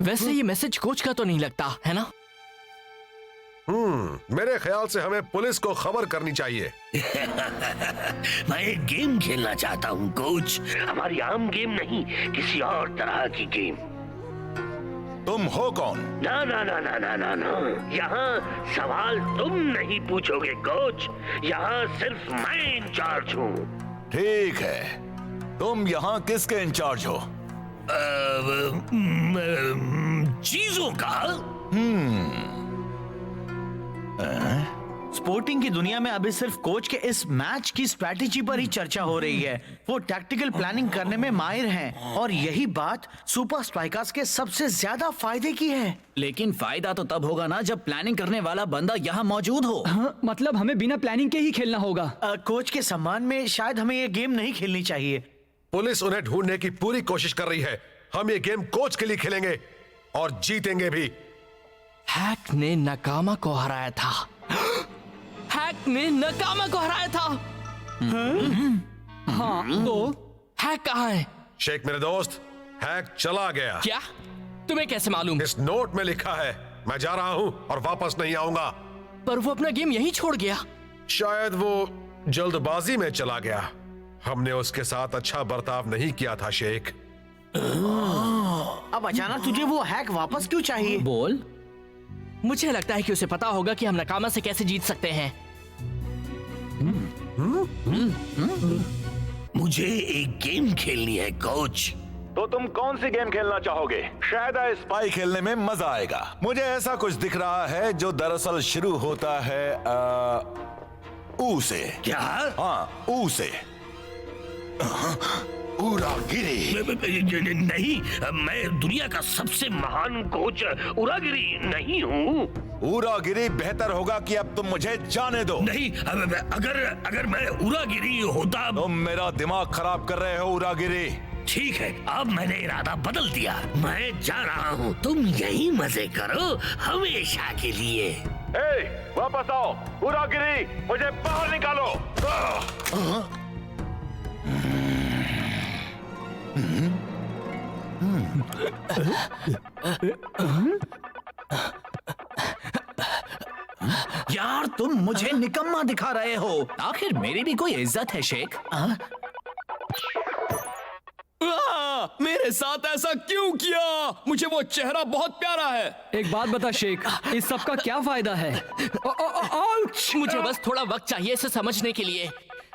वैसे ये मैसेज कोच का तो नहीं लगता है ना? मेरे ख्याल से हमें पुलिस को खबर करनी चाहिए। मैं एक गेम खेलना चाहता हूँ कोच। हमारी आम गेम नहीं, किसी और तरह की गेम। तुम हो कौन? ना ना ना ना ना ना ना, यहाँ सवाल तुम नहीं पूछोगे कोच, यहाँ सिर्फ मैं इंचार्ज हूँ। ठीक है, तुम यहाँ किसके इंचार्ज हो? चीजों का। स्पोर्टिंग की दुनिया में अभी सिर्फ कोच के इस मैच की स्ट्रैटेजी पर ही चर्चा हो रही है। वो टैक्टिकल प्लानिंग करने में माहिर हैं और यही बात सुपर स्ट्राइकर्स के सबसे ज्यादा फायदे की है। लेकिन फायदा तो तब होगा ना जब प्लानिंग करने वाला बंदा यहाँ मौजूद हो। हाँ, मतलब हमें बिना प्लानिंग के ही खेलना होगा। कोच के सम्मान में शायद हमें ये गेम नहीं खेलनी चाहिए। पुलिस उन्हें ढूंढने की पूरी कोशिश कर रही है। हम ये गेम कोच के लिए खेलेंगे और जीतेंगे भी। हैक ने नकामा को हराया था। हैक ने नकामा को हराया था। हाँ, तो हैक कहाँ है? शेख मेरे दोस्त, हैक चला गया। क्या? तुम्हें कैसे मालूम? इस नोट में लिखा है। मैं जा रहा हूँ और वापस नहीं आऊंगा। पर वो अपना गेम यहीं छोड़ गया। शायद वो जल्दबाजी में चला गया। हमने उसके साथ अच्छा बर्ताव नहीं किया था शेख। अब अचानक तुझे वो हैक वापस क्यों चाहिए? बोल। मुझे लगता है कि उसे पता होगा कि हम नकामा से कैसे जीत सकते हैं। मुझे एक गेम खेलनी है कोच। तो तुम कौन सी गेम खेलना चाहोगे? शायद स्पाई खेलने में मजा आएगा। मुझे ऐसा कुछ दिख रहा है जो दरअसल शुरू होता है ऊ से। क्या? हाँ, ऊ से। उरागिरी नहीं, मैं दुनिया का सबसे महान कोच उरागिरी नहीं हूँ। उरागिरी बेहतर होगा कि अब तुम मुझे जाने दो। नहीं, अगर मैं उरागिरी होता। तुम मेरा दिमाग खराब कर रहे हो उरागिरी। ठीक है, अब मैंने इरादा बदल दिया। मैं जा रहा हूँ, तुम यही मजे करो हमेशा के लिए। वापस आओ उरागिरी, मुझे बाहर निकालो। यार, तुम मुझे निकम्मा दिखा रहे हो। आखिर मेरी भी कोई इज्जत है शेख। मेरे साथ ऐसा क्यों किया? मुझे वो चेहरा बहुत प्यारा है। एक बात बता शेख, इस सब का क्या फायदा है? मुझे बस थोड़ा वक्त चाहिए इसे समझने के लिए।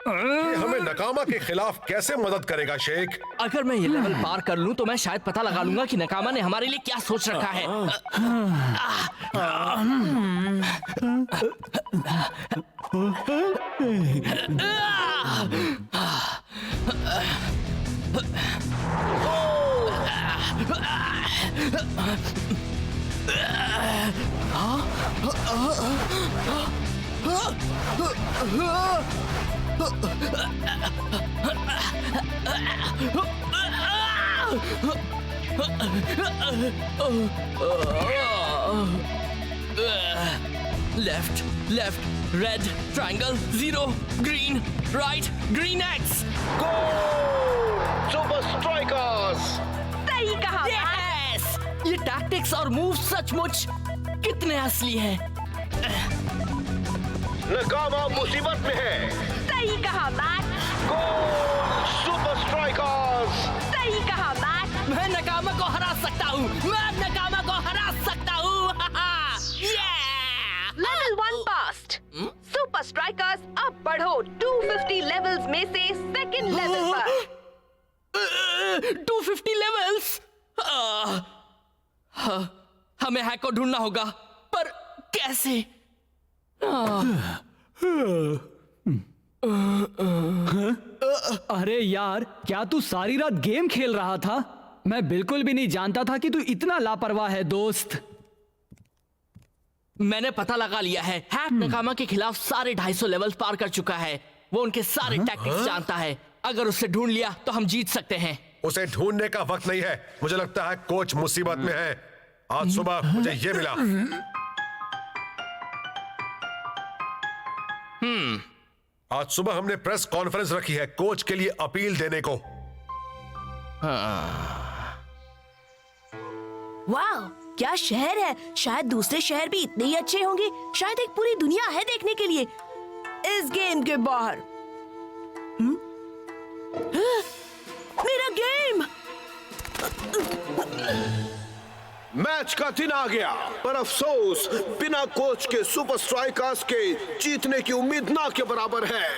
ये हमें नकामा के खिलाफ कैसे मदद करेगा शेख? अगर मैं ये लेवल पार कर लूं तो मैं शायद पता लगा लूंगा कि नकामा ने हमारे लिए क्या सोच रखा है। Left, left, red, triangle, 0, green, right, green X. Go! Super Strikers! सही कहा। Yes! ये टैक्टिक्स और मूव सचमुच कितने असली हैं। नकामा मुसीबत में है। सही कहा मैक। गोल सुपर स्ट्राइकर्स। सही कहा मैक। मैं नकामा को हरा सकता हूँ। मैं नकामा को हरा सकता हूँ। Level 1 past. सुपर स्ट्राइकर्स अब बढ़ो 250 लेवल्स में से सेकंड लेवल पर। 250 लेवल्स। हमें हैक को ढूंढना होगा, पर कैसे? अरे यार, क्या तू सारी रात गेम खेल रहा था? मैं बिल्कुल भी नहीं जानता था कि तू इतना लापरवाह है दोस्त। मैंने पता लगा लिया है। हैक नकामा के खिलाफ सारे 250 लेवल्स पार कर चुका है। वो उनके सारे टैक्टिक्स जानता है। अगर उसे ढूंढ लिया तो हम जीत सकते हैं। उसे ढूंढने का वक्त नहीं है। मुझे लगता है कोच मुसीबत में है। आज सुबह मुझे ये मिला। आज सुबह हमने प्रेस कॉन्फ्रेंस रखी है कोच के लिए अपील देने को। वाह, क्या शहर है। शायद दूसरे शहर भी इतने ही अच्छे होंगे। शायद एक पूरी दुनिया है देखने के लिए इस गेम के बाहर। मेरा गेम। मैच का दिन आ गया, पर अफसोस बिना कोच के सुपर स्ट्राइकर्स के जीतने की उम्मीद ना के बराबर है।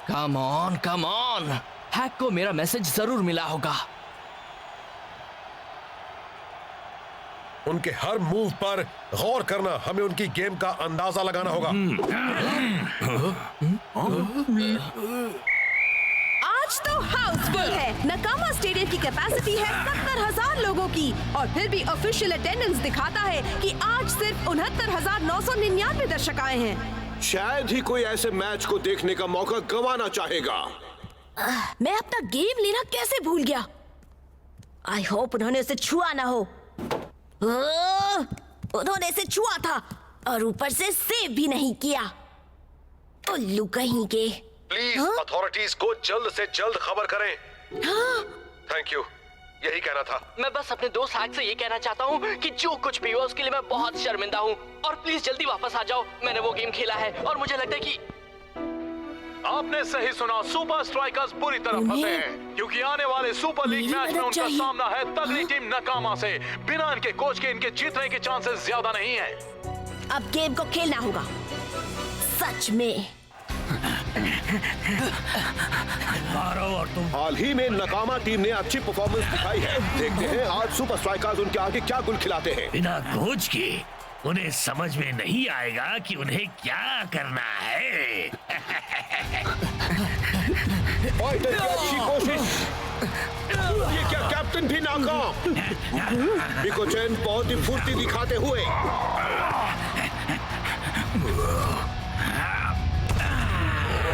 Come on. हैक को मेरा मैसेज जरूर मिला होगा। उनके हर मूव पर गौर करना। हमें उनकी गेम का अंदाजा लगाना होगा। आज तो हाउसफुल है। नकामा स्टेडियम की कैपेसिटी है 70,000 लोगों की, और फिर भी ऑफिशियल अटेंडेंस दिखाता है कि आज सिर्फ 69,999 दर्शक आए हैं। शायद ही कोई ऐसे मैच को देखने का मौका गंवाना चाहेगा। मैं अपना गेम लेना कैसे भूल गया। आई होप उन्होंने उसे छुआ ना हो। उन्होंने इसे छुआ था और ऊपर से सेव भी नहीं किया। उल्लू कहीं के। प्लीज अथॉरिटीज को जल्द से जल्द खबर करें। थैंक यू, यही कहना था। मैं बस अपने दोस्त हैक से ये कहना चाहता हूँ कि जो कुछ भी हुआ उसके लिए मैं बहुत शर्मिंदा हूँ, और प्लीज जल्दी वापस आ जाओ। मैंने वो गेम खेला है और मुझे लगता है कि आपने सही सुना। सुपर स्ट्राइकर्स पूरी तरह फंसे हैं, क्योंकि आने वाले सुपर लीग मैच में उनका सामना है तगड़ी टीम नकामा से। बिना इनके कोच के इनके जीतने के चांसेस ज्यादा नहीं है। अब गेम को खेलना होगा सच में। और तुम। हाल ही में नकामा टीम ने अच्छी परफॉर्मेंस दिखाई है। देखते हैं आज सुपर स्ट्राइकर्स उनके आगे क्या गुल खिलाते हैं। बिना कोच के उन्हें समझ में नहीं आएगा कि उन्हें क्या करना है। फाइटर की अच्छी कोशिश। ये क्या कैप्टन भी नाकाम। बिकोचेन बहुत ही फुर्ती दिखाते हुए।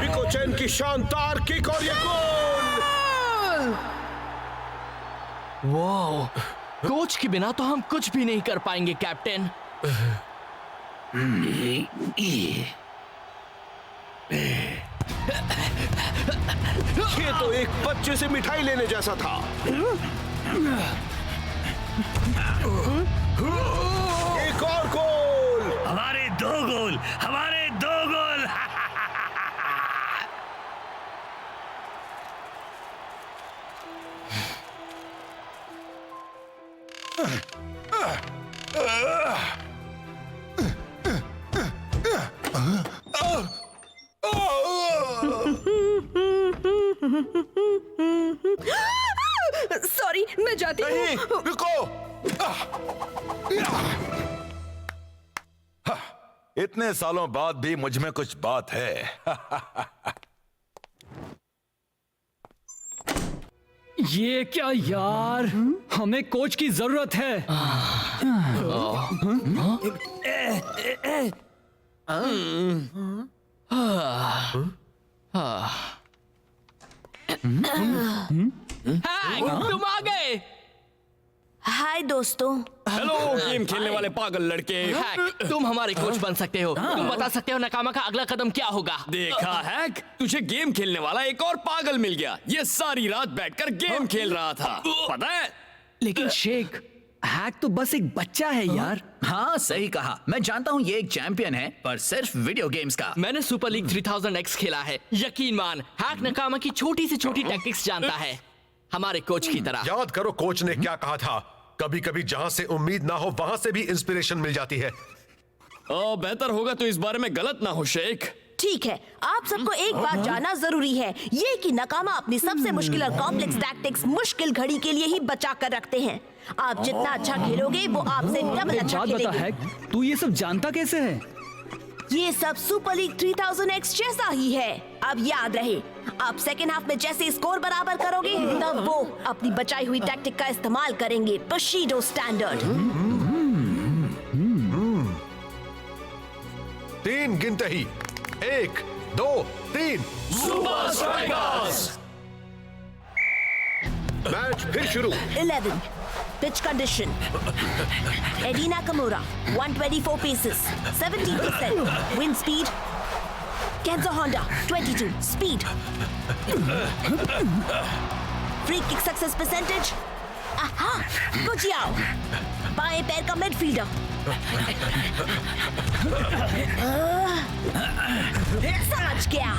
बिकोचेन की शानदार किक और ये गोल। वाह, कोच के बिना तो हम कुछ भी नहीं कर पाएंगे कैप्टन। ये तो एक बच्चे से मिठाई लेने जैसा था। एक और गोल। हमारे 2 गोल। सॉरी, मैं जाती हूँ। नहीं, रुको। इतने सालों बाद भी मुझ में कुछ बात है। ये क्या यार, हमें कोच की जरूरत है। तुम आ गए। हाय दोस्तों। हेलो गेम खेलने वाले पागल लड़के। हैक, तुम हमारे कोच बन सकते हो। तुम बता सकते हो नकामा का अगला कदम क्या होगा। देखा हैक, तुझे गेम खेलने वाला एक और पागल मिल गया। ये सारी रात बैठकर गेम खेल रहा था, पता है। लेकिन शेख, हैक तो बस एक बच्चा है यार। हाँ सही कहा, मैं जानता हूँ ये एक चैंपियन है, पर सिर्फ वीडियो गेम्स का। मैंने सुपर लीग 3000X खेला है, यकीन मान हैक नकामा की छोटी से छोटी टैक्टिक्स जानता है, हमारे कोच की तरह। याद करो कोच ने क्या कहा था, कभी कभी जहां से उम्मीद ना हो वहां से भी इंस्पिरेशन मिल जाती है। बेहतर होगा तो इस बारे में गलत ना हो शेख। ठीक है, आप सबको एक बात जानना जरूरी है, ये कि नकामा अपनी सबसे मुश्किल और कॉम्प्लेक्स टैक्टिक्स मुश्किल घड़ी के लिए ही बचा कर रखते हैं। आप जितना अच्छा खेलोगे वो आपसे डबल अच्छा खेलेंगे। तू ये सब जानता कैसे है? ये सब सुपर लीग 3000X जैसा ही है। अब याद रहे, आप सेकेंड हाफ में जैसे स्कोर बराबर करोगे तब वो अपनी बचाई हुई टैक्टिक का इस्तेमाल करेंगे, बशीडो स्टैंडर्ड। 3 गिनते ही, 1 2 3 सुपर स्ट्राइकर्स। मैच फिर शुरू। 11 pitch condition, Eddie Nakamura 124 paces 70% wind speed, Kenzo Honda 22 speed, free kick success percentage, aha, Gujiao बाएं पैर का मिडफील्डर, समझ गया।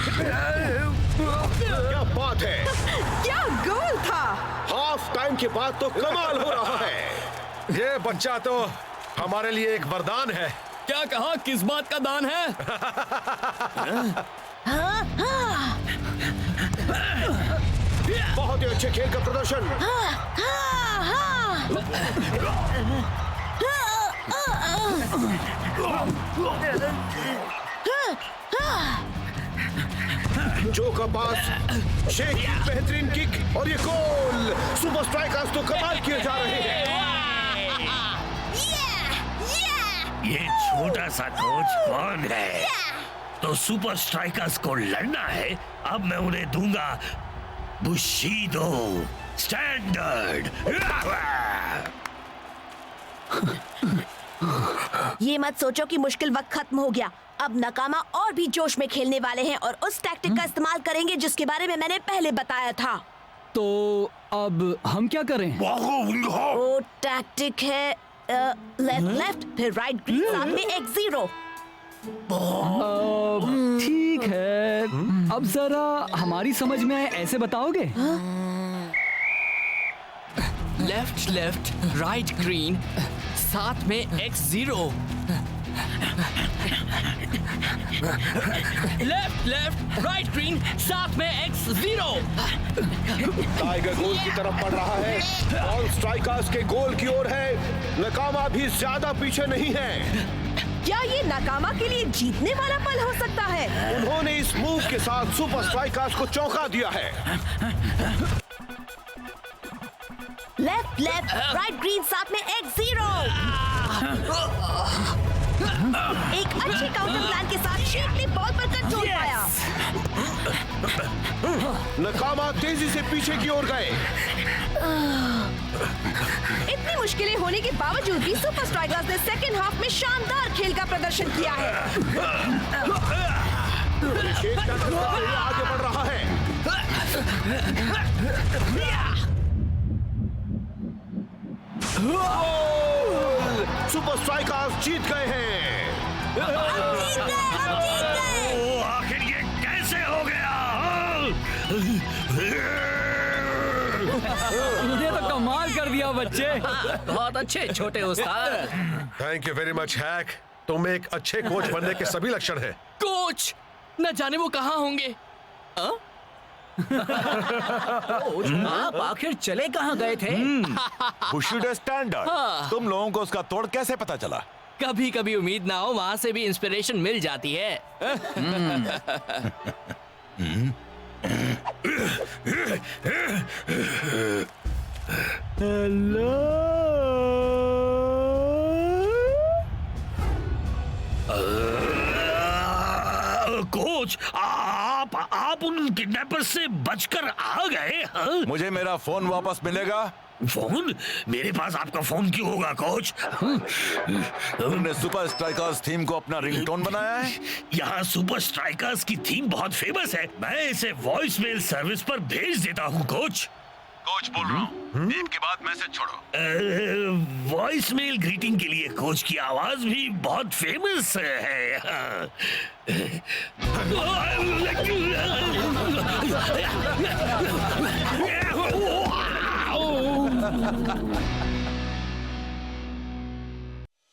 क्या बात है, क्या गोल था। हाफ टाइम के बाद तो कमाल हो रहा है। ये बच्चा तो हमारे लिए एक वरदान है। क्या कहा, किस बात का दान है? बहुत ही अच्छे खेल का प्रदर्शन। जो का पास, शेख की बेहतरीन किक और ये गोल। सुपर स्ट्राइकर्स तो कमाल किए जा रहे हैं। ये छोटा सा कोच कौन है? तो सुपर स्ट्राइकर्स को लड़ना है। अब मैं उन्हें दूंगा बुशीदो स्टैंडर्ड। ये मत सोचो कि मुश्किल वक्त खत्म हो गया। अब नकामा और भी जोश में खेलने वाले हैं और उस टैक्टिक का इस्तेमाल करेंगे जिसके बारे में मैंने पहले बताया था। तो अब हम क्या करें? वो टैक्टिक है लेफ्ट लेफ्ट फिर राइट ग्रीन साथ में X0। ठीक है, अब जरा हमारी समझ में आए ऐसे बताओगे? लेफ्ट लेफ्ट राइट ग्रीन साथ में X0, left left right green साथ में X0। टाइगर गोल की तरफ बढ़ रहा है, ऑल स्ट्राइकर्स के गोल की ओर है। नकामा भी ज्यादा पीछे नहीं है। क्या ये नकामा के लिए जीतने वाला पल हो सकता है? उन्होंने इस मूव के साथ सुपर स्ट्राइकर्स को चौंका दिया है। लेफ्ट लेफ्ट राइट ग्रीन साथ में X0। एक अच्छे काउंटर प्लान के साथ शेख ने बॉल पर कंट्रोल पाया। नकामा तेजी से पीछे की ओर गए। इतनी मुश्किलें होने के बावजूद भी सुपर स्ट्राइकर्स ने सेकेंड हाफ में शानदार खेल का प्रदर्शन किया है। शेख आगे बढ़ रहा है। सुपर स्ट्राइकर्स जीत गए हैं। आखिर ये कैसे हो गया? मुझे तो कमाल कर दिया बच्चे। बहुत अच्छे छोटे उस्ताद। Thank you very much hack, तुम एक अच्छे कोच बनने के सभी लक्षण हैं। कोच न जाने वो कहाँ होंगे। आप आखिर चले कहाँ गए थे? बुशीडो स्टैंडर्ड, तुम लोगों को उसका तोड़ कैसे पता चला? कभी कभी उम्मीद ना हो वहाँ से भी इंस्पिरेशन मिल जाती है। हेलो कोच, आप उन किडनैपर्स से बचकर आ गए? हाँ? मुझे मेरा फोन वापस मिलेगा। फोन? मेरे पास आपका फोन क्यों होगा कोच? तुमने सुपर स्ट्राइकर्स थीम को अपना रिंगटोन बनाया है? यहाँ सुपर स्ट्राइकर्स की थीम बहुत फेमस है। मैं इसे वॉइस मेल सर्विस पर भेज देता हूँ कोच। कोच बोल रहा हूँ, बीप के बाद मैसेज छोड़ो। वॉइस मेल ग्रीटिंग के लिए कोच की आवाज भी बहुत फेमस है।